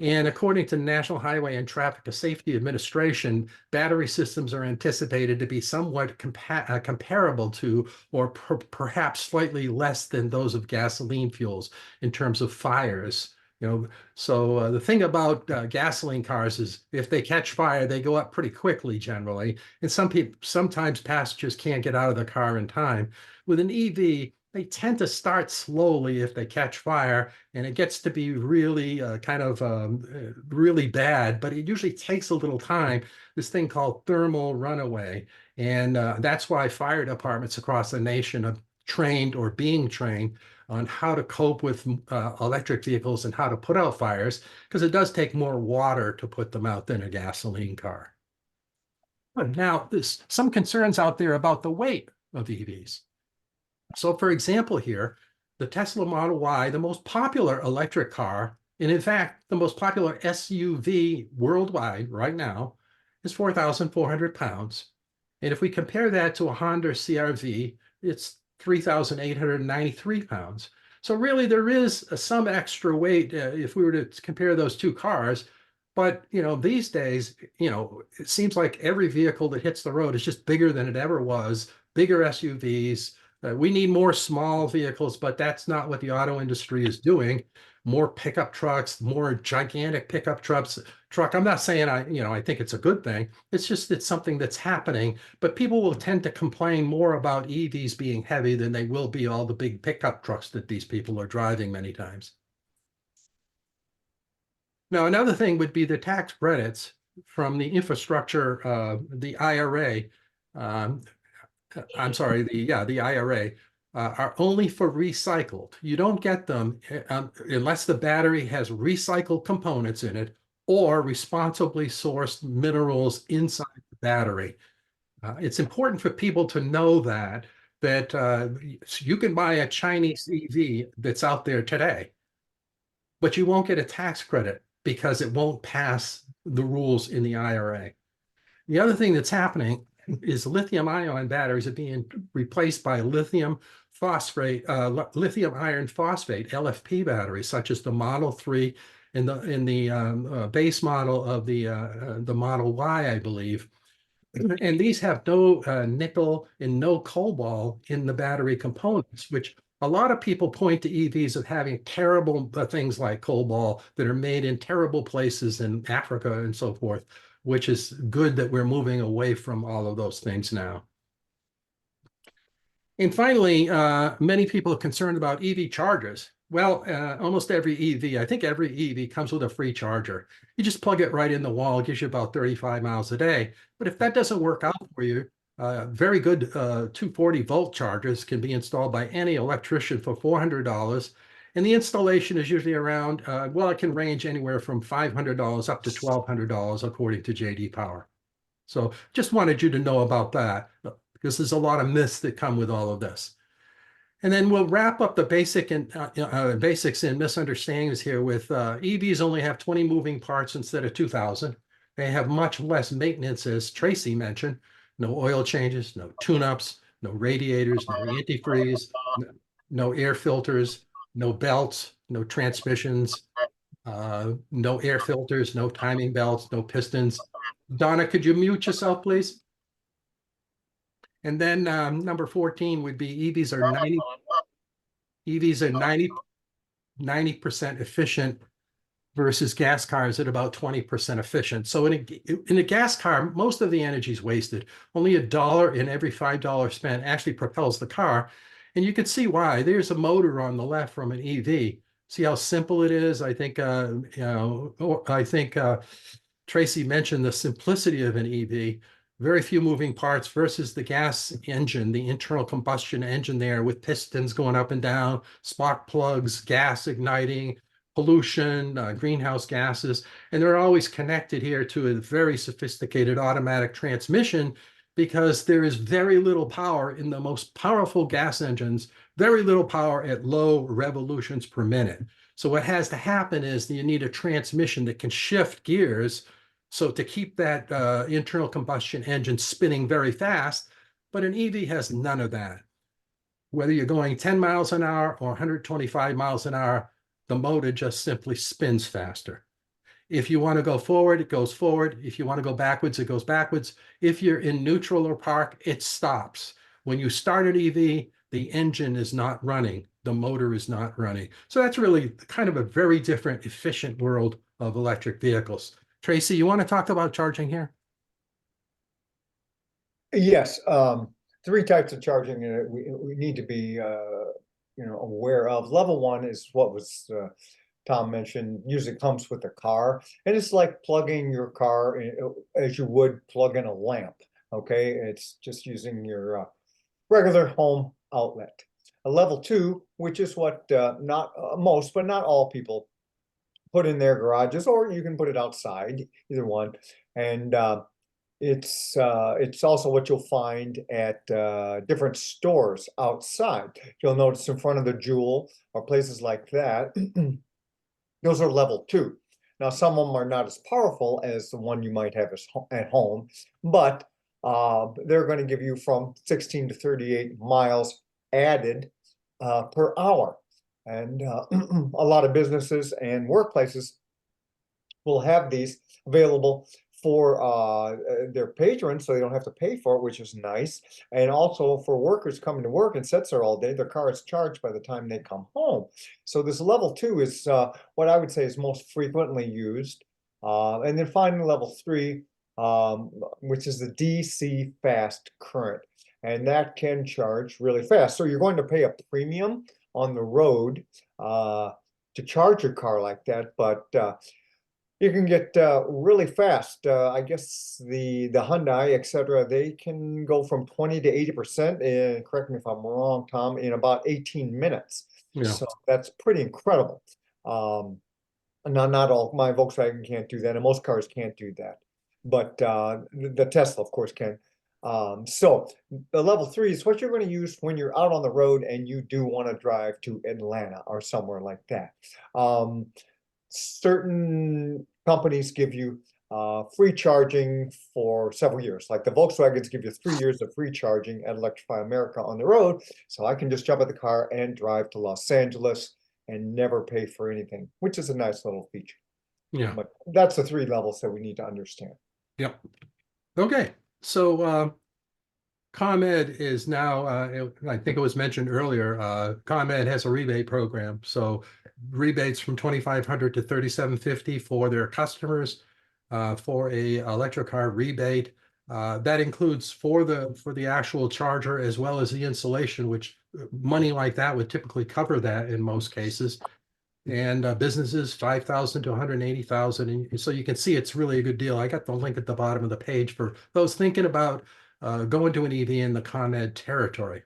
And according to the National Highway and Traffic Safety Administration, battery systems are anticipated to be somewhat comparable to, or perhaps slightly less than those of gasoline fuels in terms of fires. You know, so the thing about gasoline cars is if they catch fire, they go up pretty quickly generally. And sometimes passengers can't get out of the car in time. With an EV, they tend to start slowly if they catch fire, and it gets to be really really bad, but it usually takes a little time, this thing called thermal runaway. And that's why fire departments across the nation are trained or being trained on how to cope with electric vehicles and how to put out fires, because it does take more water to put them out than a gasoline car. But now, there's some concerns out there about the weight of EVs. So for example here, the Tesla Model Y, the most popular electric car, and in fact, the most popular SUV worldwide right now, is 4,400 pounds. And if we compare that to a Honda CR-V, it's 3,893 pounds. So really there is some extra weight if we were to compare those two cars. But, you know, these days, you know, it seems like every vehicle that hits the road is just bigger than it ever was, bigger SUVs. We need more small vehicles, but that's not what the auto industry is doing. More pickup trucks, more gigantic pickup trucks. I'm not saying I think it's a good thing. It's just it's something that's happening. But people will tend to complain more about EVs being heavy than they will be all the big pickup trucks that these people are driving many times. Now, another thing would be the tax credits from the infrastructure, the IRA. I'm sorry, the IRA are only for recycled. You don't get them unless the battery has recycled components in it or responsibly sourced minerals inside the battery. It's important for people to know that you can buy a Chinese EV that's out there today, but you won't get a tax credit because it won't pass the rules in the IRA. The other thing that's happening is lithium-ion batteries are being replaced by lithium iron phosphate, LFP batteries, such as the Model 3 in the base model of the Model Y, I believe. And these have no nickel and no cobalt in the battery components, which a lot of people point to EVs of having terrible things like cobalt that are made in terrible places in Africa and so forth, which is good that we're moving away from all of those things now. And finally, many people are concerned about EV chargers. Well, almost every EV, I think every EV comes with a free charger. You just plug it right in the wall, it gives you about 35 miles a day. But if that doesn't work out for you, very good 240-volt chargers can be installed by any electrician for $400. And the installation is usually around, well, it can range anywhere from $500 up to $1,200 according to JD Power. So just wanted you to know about that, because there's a lot of myths that come with all of this. And then we'll wrap up the basics and misunderstandings here with EVs only have 20 moving parts instead of 2,000. They have much less maintenance, as Tracey mentioned. No oil changes, no tune-ups, no radiators, no antifreeze, no air filters, no belts, no transmissions, no air filters, no timing belts, no pistons. Donna, could you mute yourself, please? And then number 14 would be EVs are 90% efficient versus gas cars at about 20% efficient. So in a gas car, most of the energy is wasted. Only $1 in every $5 spent actually propels the car. And you can see why. There's a motor on the left from an EV. See how simple it is? I think, Tracey mentioned the simplicity of an EV. Very few moving parts versus the gas engine, the internal combustion engine there with pistons going up and down, spark plugs, gas igniting, pollution, greenhouse gases, and they're always connected here to a very sophisticated automatic transmission, because there is very little power in the most powerful gas engines, very little power at low revolutions per minute. So what has to happen is that you need a transmission that can shift gears, so to keep that internal combustion engine spinning very fast. But an EV has none of that. Whether you're going 10 miles an hour or 125 miles an hour, the motor just simply spins faster. If you want to go forward, it goes forward. If you want to go backwards, it goes backwards. If you're in neutral or park, it stops. When you start an EV, the engine is not running. The motor is not running. So that's really kind of a very different, efficient world of electric vehicles. Tracey, you want to talk about charging here? Yes, 3 types of charging we need to be aware of. Level 1 is what was Tom mentioned, usually comes with a car, and it's like plugging your car as you would plug in a lamp. Okay, it's just using your regular home outlet. A level 2, which is what not most, but not all people put in their garages, or you can put it outside, either one. And it's also what you'll find at different stores outside. You'll notice in front of the Jewel or places like that, those are level 2. Now, some of them are not as powerful as the one you might have at home, but they're going to give you from 16 to 38 miles added per hour. And a lot of businesses and workplaces will have these available for their patrons, so they don't have to pay for it, which is nice. And also for workers coming to work and sits there all day, their car is charged by the time they come home. So this level 2 is what I would say is most frequently used. And then finally, level 3, which is the DC fast current. And that can charge really fast. So you're going to pay a premium on the road to charge your car like that, but you can get really fast. I guess the Hyundai, etc., they can go from 20 to 80%, and correct me if I'm wrong, Tom, in about 18 minutes. Yeah. So that's pretty incredible. Not all, my Volkswagen can't do that, and most cars can't do that, but the Tesla, of course, can. So the level 3 is what you're going to use when you're out on the road and you do want to drive to Atlanta or somewhere like that. Certain companies give you free charging for several years. Like the Volkswagens give you 3 years of free charging at Electrify America on the road. So I can just jump in the car and drive to Los Angeles and never pay for anything, which is a nice little feature. Yeah. But that's the three levels that we need to understand. Yep. Okay. So ComEd is now, I think it was mentioned earlier, ComEd has a rebate program. So rebates from 2,500 to 3,750 for their customers for a electric car rebate. That includes for the actual charger as well as the installation, which money like that would typically cover that in most cases. And businesses 5,000 to 180,000. And so you can see it's really a good deal. I got the link at the bottom of the page for those thinking about going to an EV in the ComEd territory.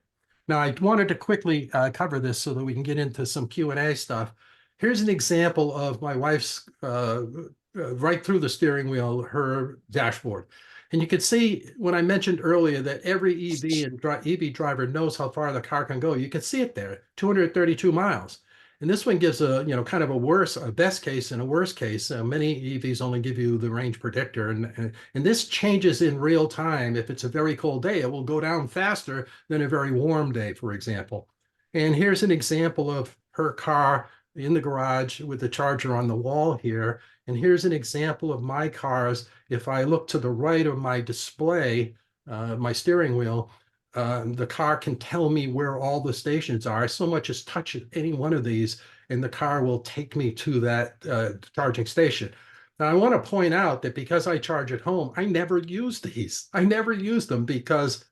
Now, I wanted to quickly cover this so that we can get into some Q&A stuff. Here's an example of my wife's right through the steering wheel, her dashboard. And you can see when I mentioned earlier that every EV and EV driver knows how far the car can go. You can see it there, 232 miles. And this one gives a, kind of a best case and a worst case. Many EVs only give you the range predictor. And this changes in real time. If it's a very cold day, it will go down faster than a very warm day, for example. And here's an example of her car in the garage with the charger on the wall here. And here's an example of my cars. If I look to the right of my display, my steering wheel, the car can tell me where all the stations are. So much as touch any one of these, and the car will take me to that charging station. Now, I want to point out that because I charge at home, I never use these. I never use them because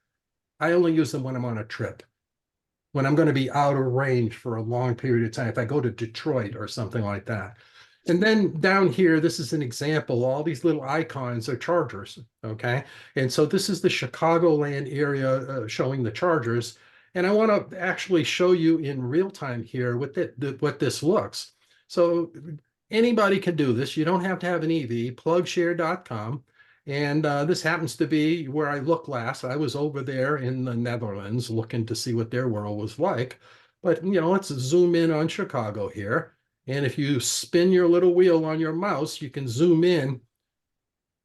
I only use them when I'm on a trip, when I'm going to be out of range for a long period of time, if I go to Detroit or something like that. And then down here, this is an example. All these little icons are chargers, okay? And so this is the Chicagoland area showing the chargers. And I want to actually show you in real time here what this looks. So anybody can do this. You don't have to have an EV, plugshare.com. And this happens to be where I looked last. I was over there in the Netherlands looking to see what their world was like. But, let's zoom in on Chicago here. And if you spin your little wheel on your mouse, you can zoom in.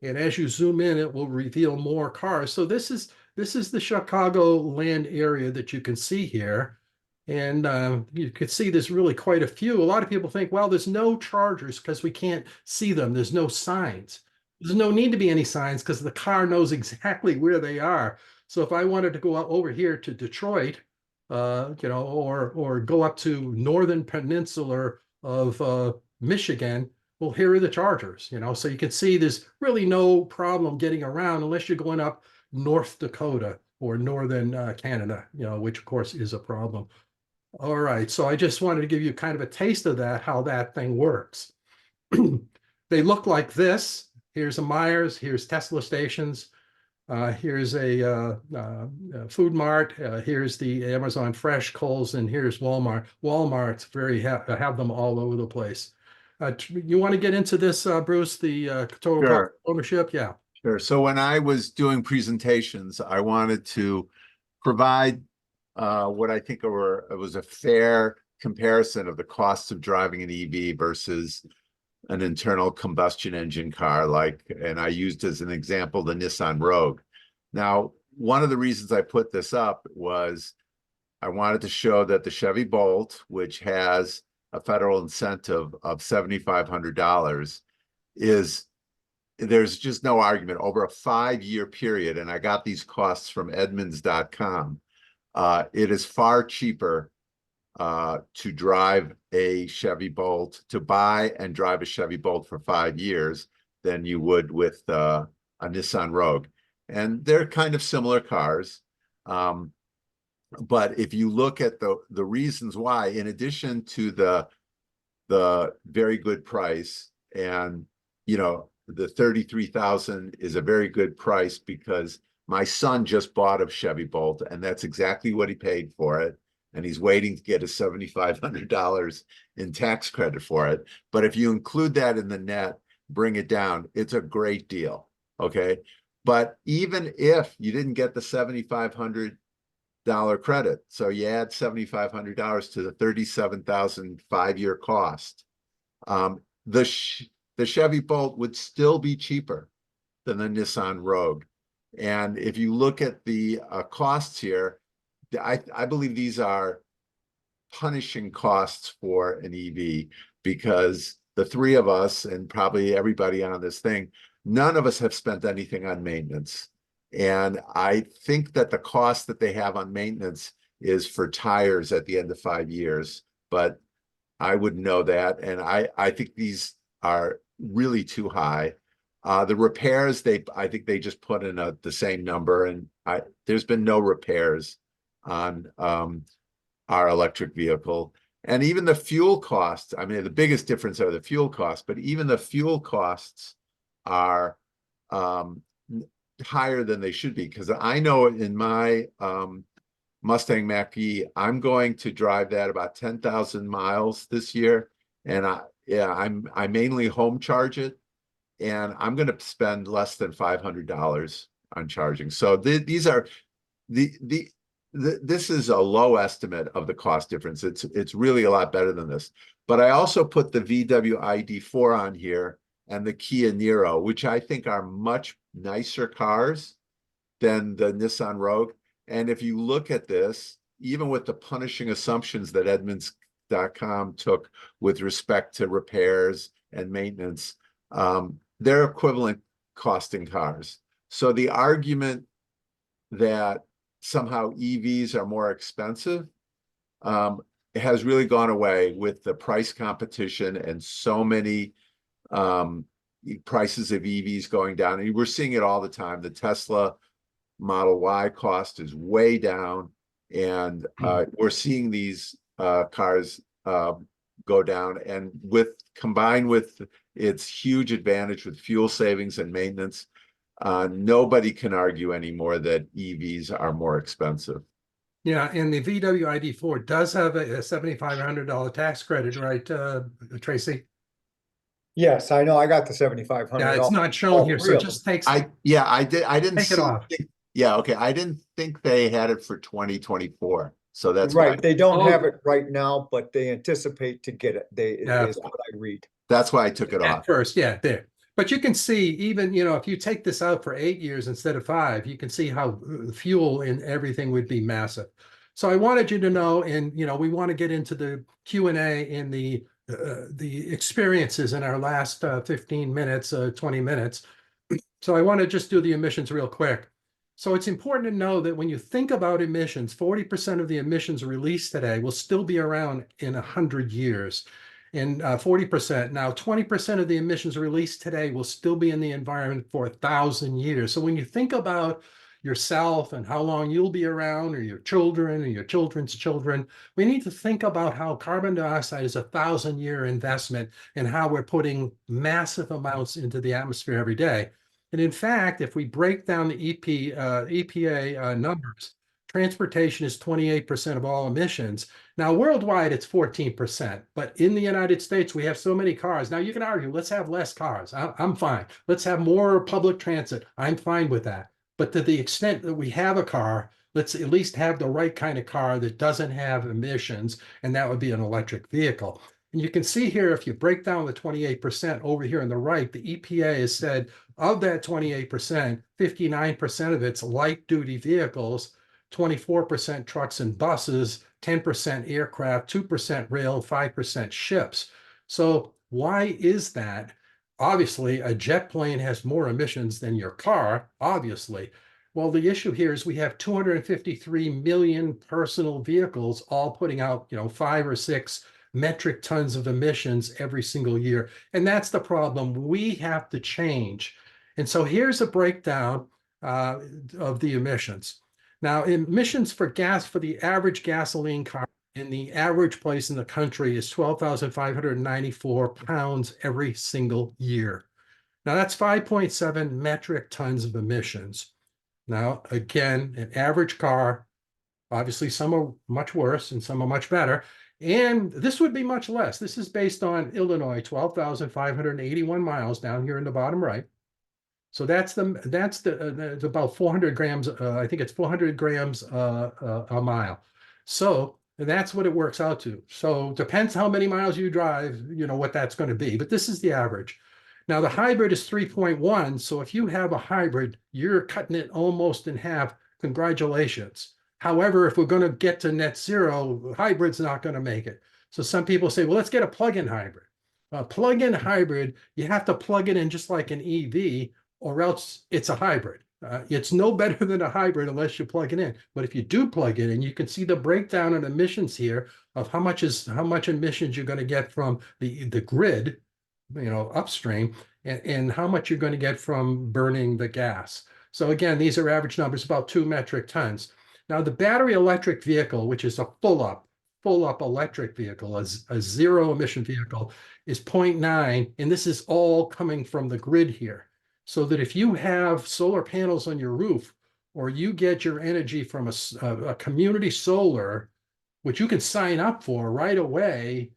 And as you zoom in, it will reveal more cars. So this is the Chicagoland area that you can see here. And you can see there's really quite a few. A lot of people think, well, there's no chargers because we can't see them. There's no signs. There's no need to be any signs because the car knows exactly where they are. So if I wanted to go over here to Detroit, or go up to northern peninsula of Michigan, well, here are the chargers, so you can see there's really no problem getting around unless you're going up North Dakota or northern Canada, which of course is a problem. All right, so I just wanted to give you kind of a taste of that, how that thing works. They look like this. Here's a Myers, here's Tesla stations. Here's a Food Mart. Here's the Amazon Fresh, Kohl's, and here's Walmart. Walmart's have them all over the place. You want to get into this, Bruce? The total cost Sure. of ownership? Yeah. Sure. So when I was doing presentations, I wanted to provide what I think was a fair comparison of the costs of driving an EV versus an internal combustion engine car, and I used as an example the Nissan Rogue. Now, one of the reasons I put this up was I wanted to show that the Chevy Bolt, which has a federal incentive of $7,500, there's just no argument over a 5-year period. And I got these costs from Edmunds.com. It is far cheaper to drive a Chevy Bolt, to buy and drive a Chevy Bolt for 5 years than you would with a Nissan Rogue. And they're kind of similar cars. But if you look at the reasons why, in addition to the very good price, and the $33,000 is a very good price because my son just bought a Chevy Bolt, and that's exactly what he paid for it. And he's waiting to get a $7,500 in tax credit for it. But if you include that in the net, bring it down, it's a great deal, okay? But even if you didn't get the $7,500 credit, so you add $7,500 to the $37,000 5-year cost, the Chevy Bolt would still be cheaper than the Nissan Rogue. And if you look at the costs here, I believe these are punishing costs for an EV because the three of us and probably everybody on this thing, none of us have spent anything on maintenance. And I think that the cost that they have on maintenance is for tires at the end of 5 years, but I wouldn't know that. And I think these are really too high. The repairs, I think they just put in the same number, and there's been no repairs on our electric vehicle. And even the fuel costs, I mean, the biggest difference are the fuel costs, but even the fuel costs are higher than they should be. Because I know in my Mustang Mach-E, I'm going to drive that about 10,000 miles this year. And I mainly home charge it, and I'm going to spend less than $500 on charging. So these are this is a low estimate of the cost difference. It's really a lot better than this. But I also put the VW ID4 on here and the Kia Niro, which I think are much nicer cars than the Nissan Rogue. And if you look at this, even with the punishing assumptions that Edmunds.com took with respect to repairs and maintenance, they're equivalent costing cars. So the argument that somehow EVs are more expensive has really gone away with the price competition and so many prices of EVs going down. And we're seeing it all the time. The Tesla Model Y cost is way down, and we're seeing these cars go down. And combined with its huge advantage with fuel savings and maintenance, nobody can argue anymore that EVs are more expensive. Yeah, and the VW ID4 does have a $7,500 tax credit, right, Tracy? Yes, I know. I got the $7,500. Yeah, it's not shown here, so it just takes. I didn't Take it off. Yeah, okay. I didn't think they had it for 2024. So that's right. why. They don't have it right now, but they anticipate to get it. Yeah. Is what I read. That's why I took it At off. first, yeah, there. But you can see, even, if you take this out for 8 years instead of 5, you can see how fuel and everything would be massive. So I wanted you to know, and we want to get into the Q&A and the experiences in our last 15 minutes, 20 minutes. So I want to just do the emissions real quick. So it's important to know that when you think about emissions, 40% of the emissions released today will still be around in 100 years. And 40%. Now, 20% of the emissions released today will still be in the environment for 1,000 years. So when you think about yourself and how long you'll be around, or your children or your children's children, we need to think about how carbon dioxide is a 1,000-year investment and how we're putting massive amounts into the atmosphere every day. And in fact, if we break down the EPA numbers, transportation is 28% of all emissions. Now, worldwide, it's 14%. But in the United States, we have so many cars. Now, you can argue, let's have less cars. I'm fine. Let's have more public transit. I'm fine with that. But to the extent that we have a car, let's at least have the right kind of car that doesn't have emissions, and that would be an electric vehicle. And you can see here, if you break down the 28% over here on the right, the EPA has said of that 28%, 59% of it's light-duty vehicles, 24% trucks and buses, 10% aircraft, 2% rail, 5% ships. So why is that? Obviously, a jet plane has more emissions than your car, obviously. Well, the issue here is we have 253 million personal vehicles all putting out, 5 or 6 metric tons of emissions every single year. And that's the problem we have to change. And so here's a breakdown of the emissions. Now, emissions for the average gasoline car in the average place in the country is 12,594 pounds every single year. Now, that's 5.7 metric tons of emissions. Now, again, an average car, obviously some are much worse and some are much better. And this would be much less. This is based on Illinois, 12,581 miles down here in the bottom right. So that's about 400 grams. I think it's 400 grams a mile. So that's what it works out to. So depends how many miles you drive, what that's going to be. But this is the average. Now the hybrid is 3.1. So if you have a hybrid, you're cutting it almost in half. Congratulations. However, if we're going to get to net zero, hybrid's not going to make it. So some people say, well, let's get a plug-in hybrid. A plug-in hybrid, you have to plug it in just like an EV, or else it's a hybrid. It's no better than a hybrid unless you plug it in. But if you do plug it in, you can see the breakdown in emissions here of how much emissions you're going to get from the grid, upstream, and how much you're going to get from burning the gas. So again, these are average numbers, about 2 metric tons. Now the battery electric vehicle, which is a full up electric vehicle, a zero emission vehicle, is 0.9, and this is all coming from the grid here. So that if you have solar panels on your roof, or you get your energy from a community solar, which you can sign up for right away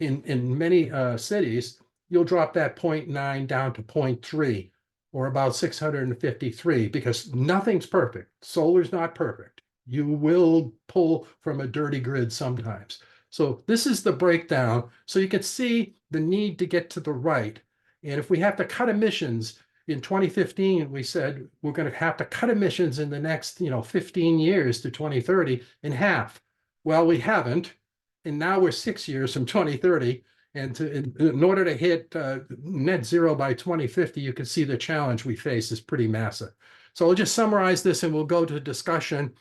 in many cities, you'll drop that 0.9 down to 0.3, or about 653, because nothing's perfect. Solar's not perfect. You will pull from a dirty grid sometimes. So this is the breakdown. So you can see the need to get to the right. And if we have to cut emissions in 2015, we said we're going to have to cut emissions in the next 15 years to 2030 in half. Well, we haven't. And now we're 6 years from 2030. And in order to hit net zero by 2050, you can see the challenge we face is pretty massive. So I'll just summarize this and we'll go to discussion.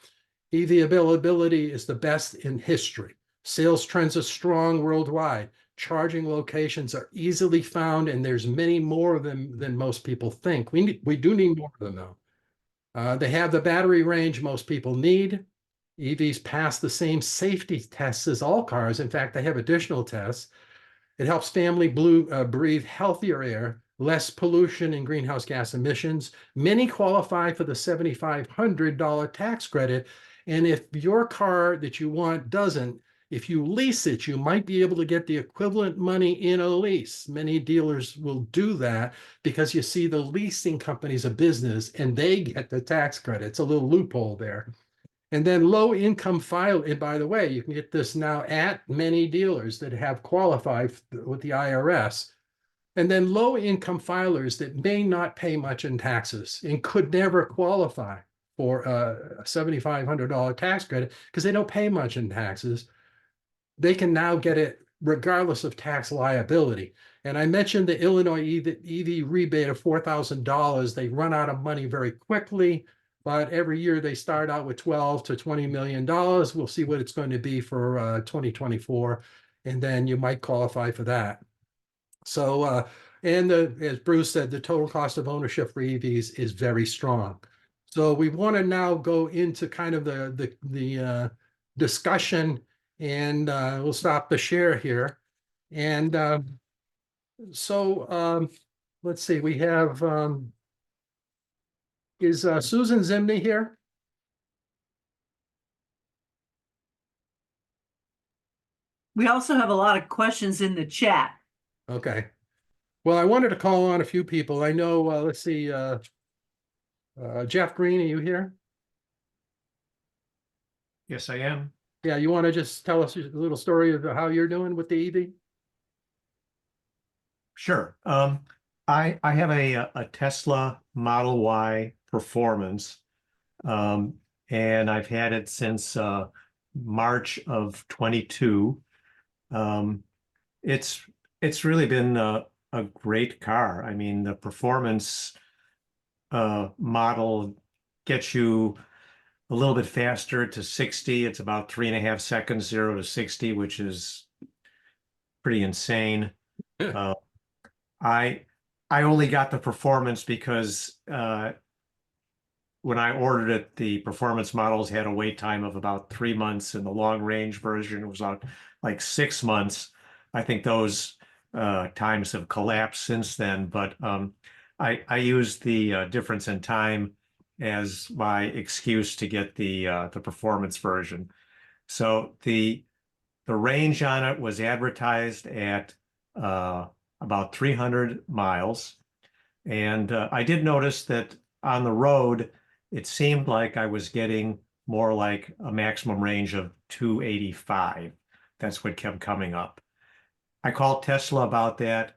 EV availability is the best in history. Sales trends are strong worldwide. Charging locations are easily found, and there's many more of them than most people think. We do need more of them, though. They have the battery range most people need. EVs pass the same safety tests as all cars. In fact, they have additional tests. It helps family breathe healthier air, less pollution and greenhouse gas emissions. Many qualify for the $7,500 tax credit. And if your car that you want doesn't, if you lease it, you might be able to get the equivalent money in a lease. Many dealers will do that because you see the leasing company's a business and they get the tax credit. It's a little loophole there. And then low income file, and by the way, you can get this now at many dealers that have qualified with the IRS. And then low income filers that may not pay much in taxes and could never qualify for a $7,500 tax credit because they don't pay much in taxes. They can now get it regardless of tax liability. And I mentioned the Illinois EV rebate of $4,000. They run out of money very quickly, but every year they start out with $12 to $20 million. We'll see what it's going to be for 2024, and then you might qualify for that. So, as Bruce said, the total cost of ownership for EVs is very strong. So we want to now go into kind of the discussion, and we'll stop the share here. And let's see, we have, is Susan Zimney here? We also have a lot of questions in the chat. Okay. Well, I wanted to call on a few people. I know, let's see, Jeff Green, are you here? Yes, I am. Yeah, you want to just tell us a little story of how you're doing with the EV? Sure. I have a Tesla Model Y Performance, and I've had it since March of 22. It's really been a great car. I mean, the performance model gets you a little bit faster to 60. It's about 3.5 seconds, 0 to 60, which is pretty insane. I only got the performance because when I ordered it, the performance models had a wait time of about 3 months, and the long range version was about like 6 months. I think those times have collapsed since then, but I used the difference in time as my excuse to get the performance version. So the range on it was advertised at about 300 miles. And I did notice that on the road, it seemed like I was getting more like a maximum range of 285. That's what kept coming up. I called Tesla about that.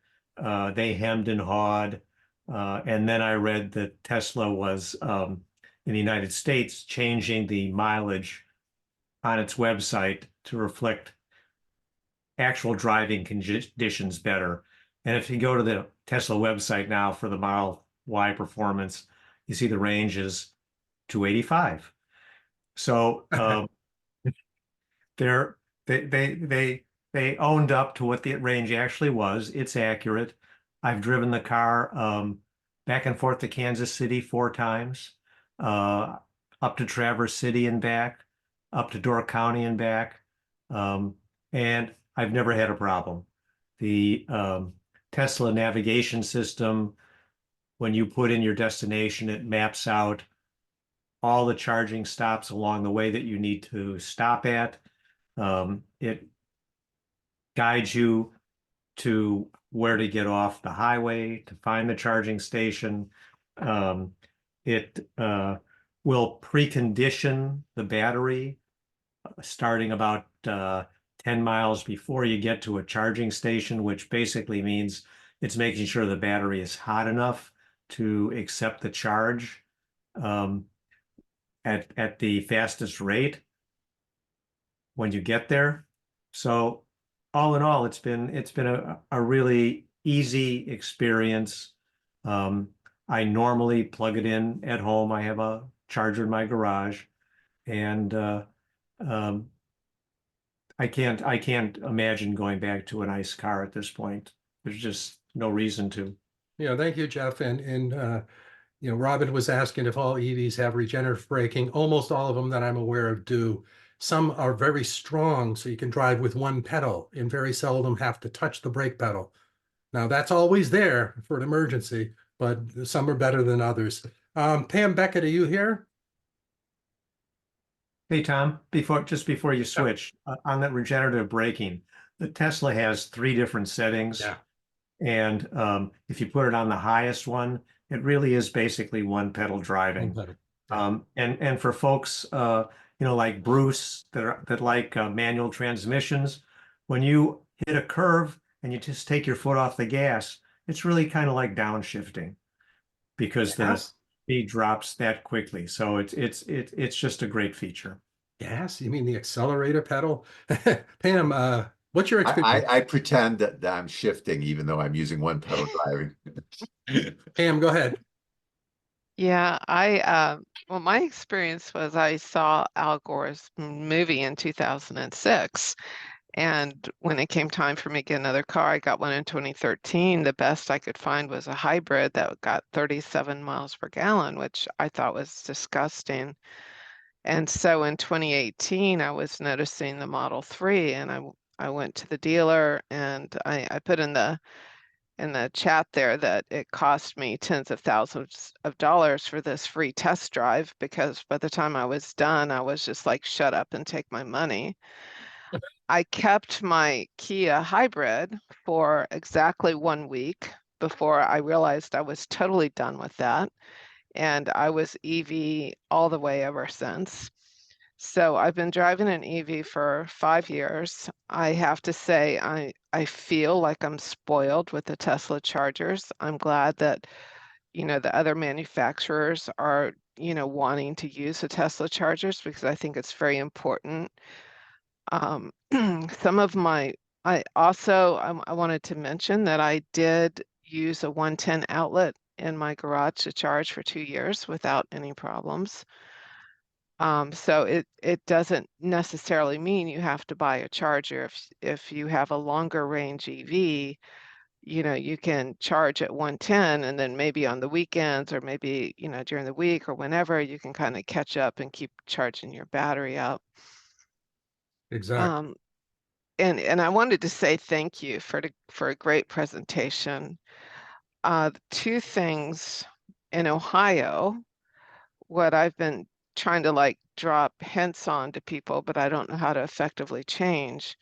They hemmed and hawed. And then I read that Tesla was in the United States changing the mileage on its website to reflect actual driving conditions better. And if you go to the Tesla website now for the Model Y Performance, you see the range is 285. So they're they owned up to what the range actually was. It's accurate. I've driven the car back and forth to Kansas City 4 times, up to Traverse City and back, up to Door County and back, and I've never had a problem. The Tesla navigation system, when you put in your destination, it maps out all the charging stops along the way that you need to stop at. It guides you to where to get off the highway to find the charging station. It will precondition the battery starting about 10 miles before you get to a charging station, which basically means it's making sure the battery is hot enough to accept the charge at the fastest rate when you get there. So all in all, it's been a really easy experience. I normally plug it in at home. I have a charger in my garage, and I can't imagine going back to an ICE car at this point. There's just no reason to. Yeah, thank you, Jeff. And you know, Robin was asking if all EVs have regenerative braking. Almost all of them that I'm aware of do. Some are very strong, so you can drive with one pedal and very seldom have to touch the brake pedal. Now, that's always there for an emergency, but some are better than others. Pam Beckett, are you here? Hey, Tom, just before you switch, on that regenerative braking, the Tesla has 3 different settings. Yeah. And if you put it on the highest one, it really is basically one pedal driving. One pedal. And for folks, you know, like Bruce that like manual transmissions, when you hit a curve and you just take your foot off the gas, it's really kind of like downshifting because the speed drops that quickly. So it's just a great feature. Gas? You mean the accelerator pedal? Pam, what's your experience? I pretend that I'm shifting even though I'm using one pedal driving. Pam, go ahead. Yeah, well, my experience was I saw Al Gore's movie in 2006. And when it came time for me to get another car, I got one in 2013. The best I could find was a hybrid that got 37 miles per gallon, which I thought was disgusting. And so in 2018, I was noticing the Model 3, and I went to the dealer, and I put in the chat there that it cost me tens of thousands of dollars for this free test drive, because by the time I was done, I was just like, shut up and take my money. I kept my Kia hybrid for exactly 1 week before I realized I was totally done with that. And I was EV all the way ever since. So I've been driving an EV for 5 years. I have to say, I feel like I'm spoiled with the Tesla chargers. I'm glad that, you know, the other manufacturers are, you know, wanting to use the Tesla chargers, because I think it's very important. Some of my, I wanted to mention that I did use a 110 outlet in my garage to charge for 2 years without any problems. So it doesn't necessarily mean you have to buy a charger. If you have a longer range EV, you know, you can charge at 110, and then maybe on the weekends, or maybe, you know, during the week or whenever, you can kind of catch up and keep charging your battery up. Exactly. And I wanted to say thank you for a great presentation. 2 things in Ohio, what I've been trying to like drop hints on to people, but I don't know how to effectively change,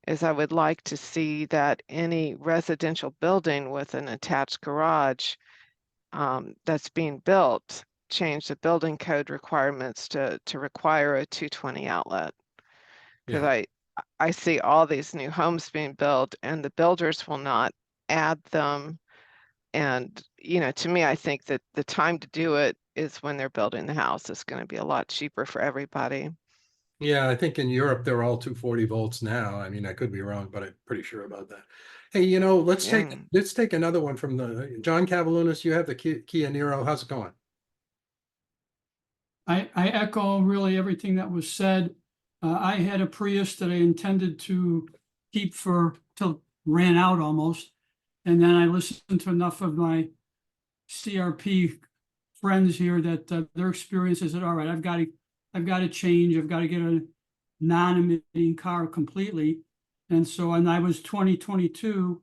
is I would like to see that any residential building with an attached garage that's being built, change the building code requirements to require a 220 outlet. Because I see all these new homes being built and the builders will not add them. And, you know, to me, I think that the time to do it is when they're building the house. It's going to be a lot cheaper for everybody. Yeah, I think in Europe, they're all 240 volts now. I mean, I could be wrong, but I'm pretty sure about that. Hey, let's Yeah. take another one from the John Cavalunas. You have the Kia Niro. How's it going? I echo really everything that was said. I had a Prius that I intended to keep till ran out almost. And then I listened to enough of my CRP friends here that their experiences said, all right, I've got to change. I've got to get a non-emitting car completely. And so, and I was 2022,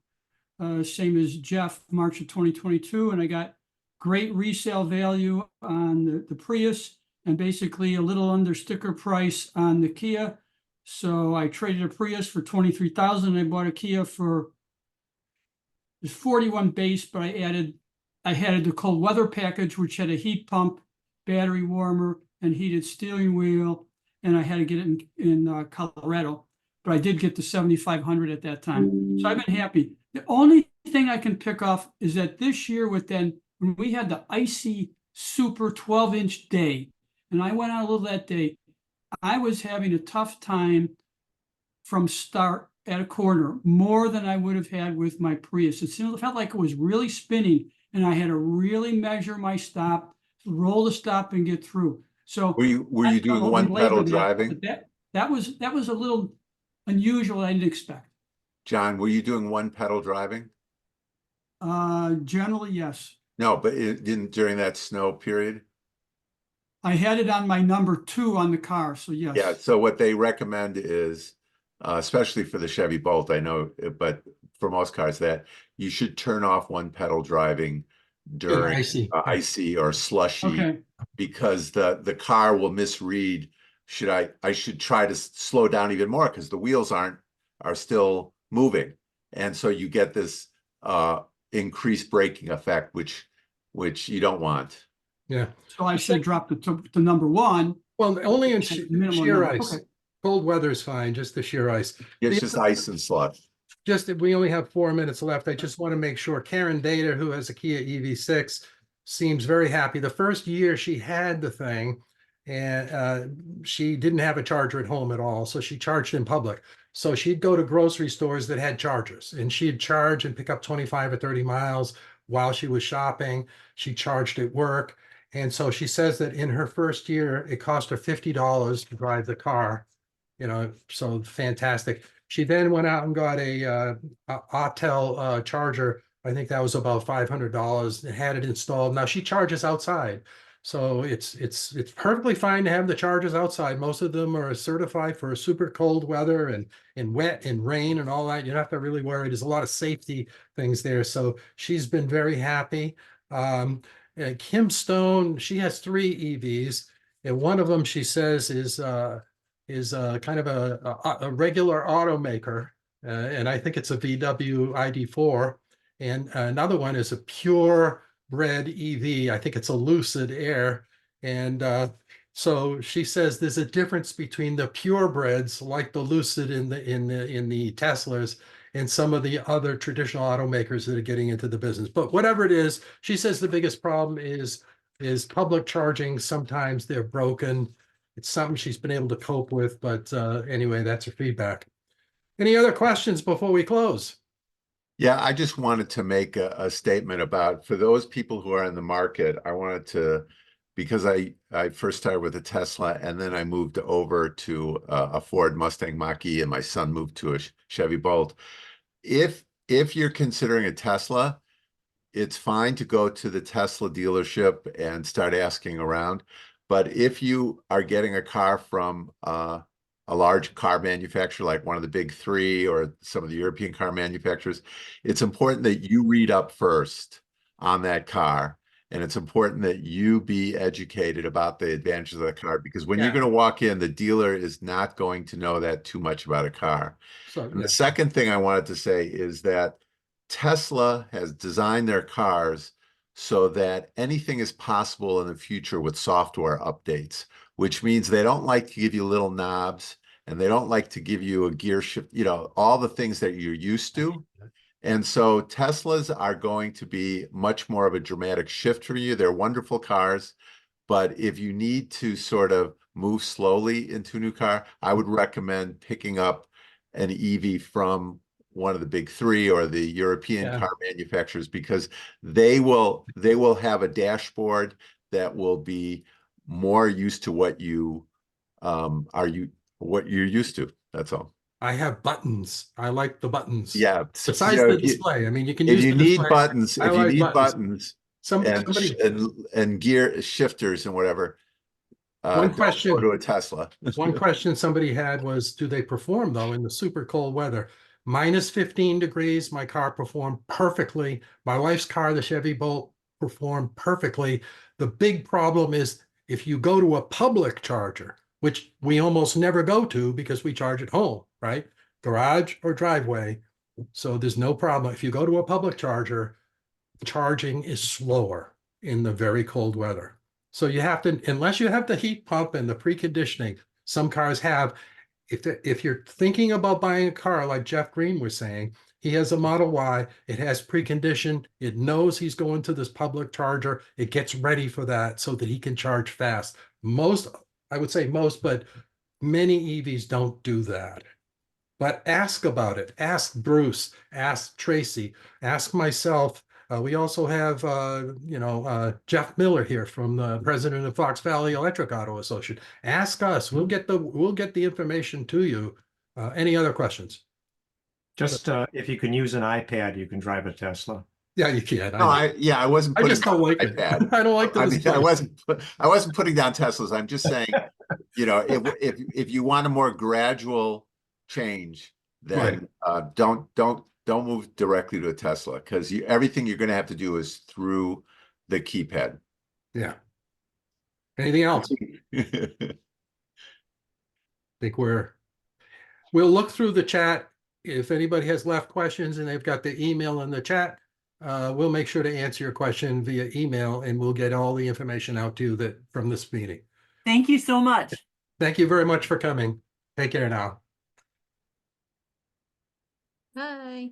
same as Jeff, March of 2022, and I got great resale value on the Prius and basically a little under sticker price on the Kia. So I traded a Prius for 23,000. I bought a Kia for, it was 41 base, but I added the cold weather package, which had a heat pump, battery warmer, and heated steering wheel. And I had to get it in Colorado, but I did get the 7,500 at that time. So I've been happy. The only thing I can pick off is that this year when we had the icy super 12-inch day, and I went out a little that day, I was having a tough time from start at a corner, more than I would have had with my Prius. It felt like it was really spinning, and I had to really measure my stop, roll the stop, and get through. So Were you doing one pedal driving? That was a little unusual. I didn't expect. John, were you doing one pedal driving? Generally, yes. No, but it didn't during that snow period. I had it on my number 2 on the car, so yes. Yeah, so what they recommend is, especially for the Chevy Bolt, I know, but for most cars, that you should turn off one pedal driving during icy or slushy, Okay. because the car will misread. I should try to slow down even more because the wheels are still moving, and so you get this increased braking effect, which you don't want. Yeah. So I should drop the number 1. Well, only in Minimum sheer number. ice. Okay. Cold weather is fine, just the sheer ice. It's just ice and slush. Just we only have 4 minutes left. I just want to make sure Karen Data, who has a Kia EV6, seems very happy. The first year she had the thing, and she didn't have a charger at home at all, so she charged in public. So she'd go to grocery stores that had chargers, and she'd charge and pick up 25 or 30 miles while she was shopping. She charged at work. And so she says that in her first year, it cost her $50 to drive the car, so fantastic. She then went out and got a Autel charger. I think that was about $500 and had it installed. Now she charges outside. So it's perfectly fine to have the chargers outside. Most of them are certified for super cold weather and wet and rain and all that. You don't have to really worry. There's a lot of safety things there. So she's been very happy. Kim Stone, she has 3 EVs, and one of them she says is kind of a regular automaker, and I think it's a VW ID4, and another one is a purebred EV. I think it's a Lucid Air, and so she says there's a difference between the purebreds like the Lucid in the Teslas and some of the other traditional automakers that are getting into the business. But whatever it is, she says the biggest problem is public charging. Sometimes they're broken. It's something she's been able to cope with, but anyway, that's her feedback. Any other questions before we close? Yeah, I just wanted to make a statement about, for those people who are in the market, I wanted to, because I first started with a Tesla and then I moved over to a Ford Mustang Mach-E and my son moved to a Chevy Bolt. If you're considering a Tesla, it's fine to go to the Tesla dealership and start asking around. But if you are getting a car from a large car manufacturer, like one of the big 3 or some of the European car manufacturers, it's important that you read up first on that car. And it's important that you be educated about the advantages of the car, because when you're going to walk in, the dealer is not going to know that too much about a car. And the second thing I wanted to say is that Tesla has designed their cars so that anything is possible in the future with software updates, which means they don't like to give you little knobs and they don't like to give you a gear shift, all the things that you're used to. And so Teslas are going to be much more of a dramatic shift for you. They're wonderful cars, But if you need to sort of move slowly into a new car, I would recommend picking up an EV from one of the big three or the European Yeah. car manufacturers, because they will have a dashboard that will be more used to what what you're used to. That's all. I have buttons. I like the buttons. Yeah. Besides You know, the display. I mean, you can if use you the need display. buttons, I if you like need buttons. buttons Somebody, and gear shifters and whatever, one don't question. go to a Tesla. One question somebody had was, do they perform though in the super cold weather? Minus 15 degrees, my car performed perfectly. My wife's car, the Chevy Bolt, performed perfectly. The big problem is if you go to a public charger, which we almost never go to because we charge at home, right? Garage or driveway. So there's no problem. If you go to a public charger, charging is slower in the very cold weather. So you have to, unless you have the heat pump and the preconditioning, some cars have. If you're thinking about buying a car like Jeff Green was saying, he has a Model Y, it has preconditioned, it knows he's going to this public charger, it gets ready for that so that he can charge fast. Most, I would say most, but many EVs don't do that. But ask about it. Ask Bruce, ask Tracy, ask myself. We also have, Jeff Miller here from the president of Fox Valley Electric Auto Association. Ask us. We'll get the information to you. Any other questions? Just if you can use an iPad, you can drive a Tesla. Yeah, you can. No, I wasn't. I Putting just don't like it. iPad. I don't like the I mean, display. I wasn't putting down Teslas. I'm just saying, if you want a more gradual change, then don't move directly to a Tesla, because everything you're going to have to do is through the keypad. Yeah. Anything else? Think we'll look through the chat. If anybody has left questions and they've got the email in the chat, we'll make sure to answer your question via email, and we'll get all the information out to you from this meeting. Thank you so much. Thank you very much for coming. Take care now. Bye.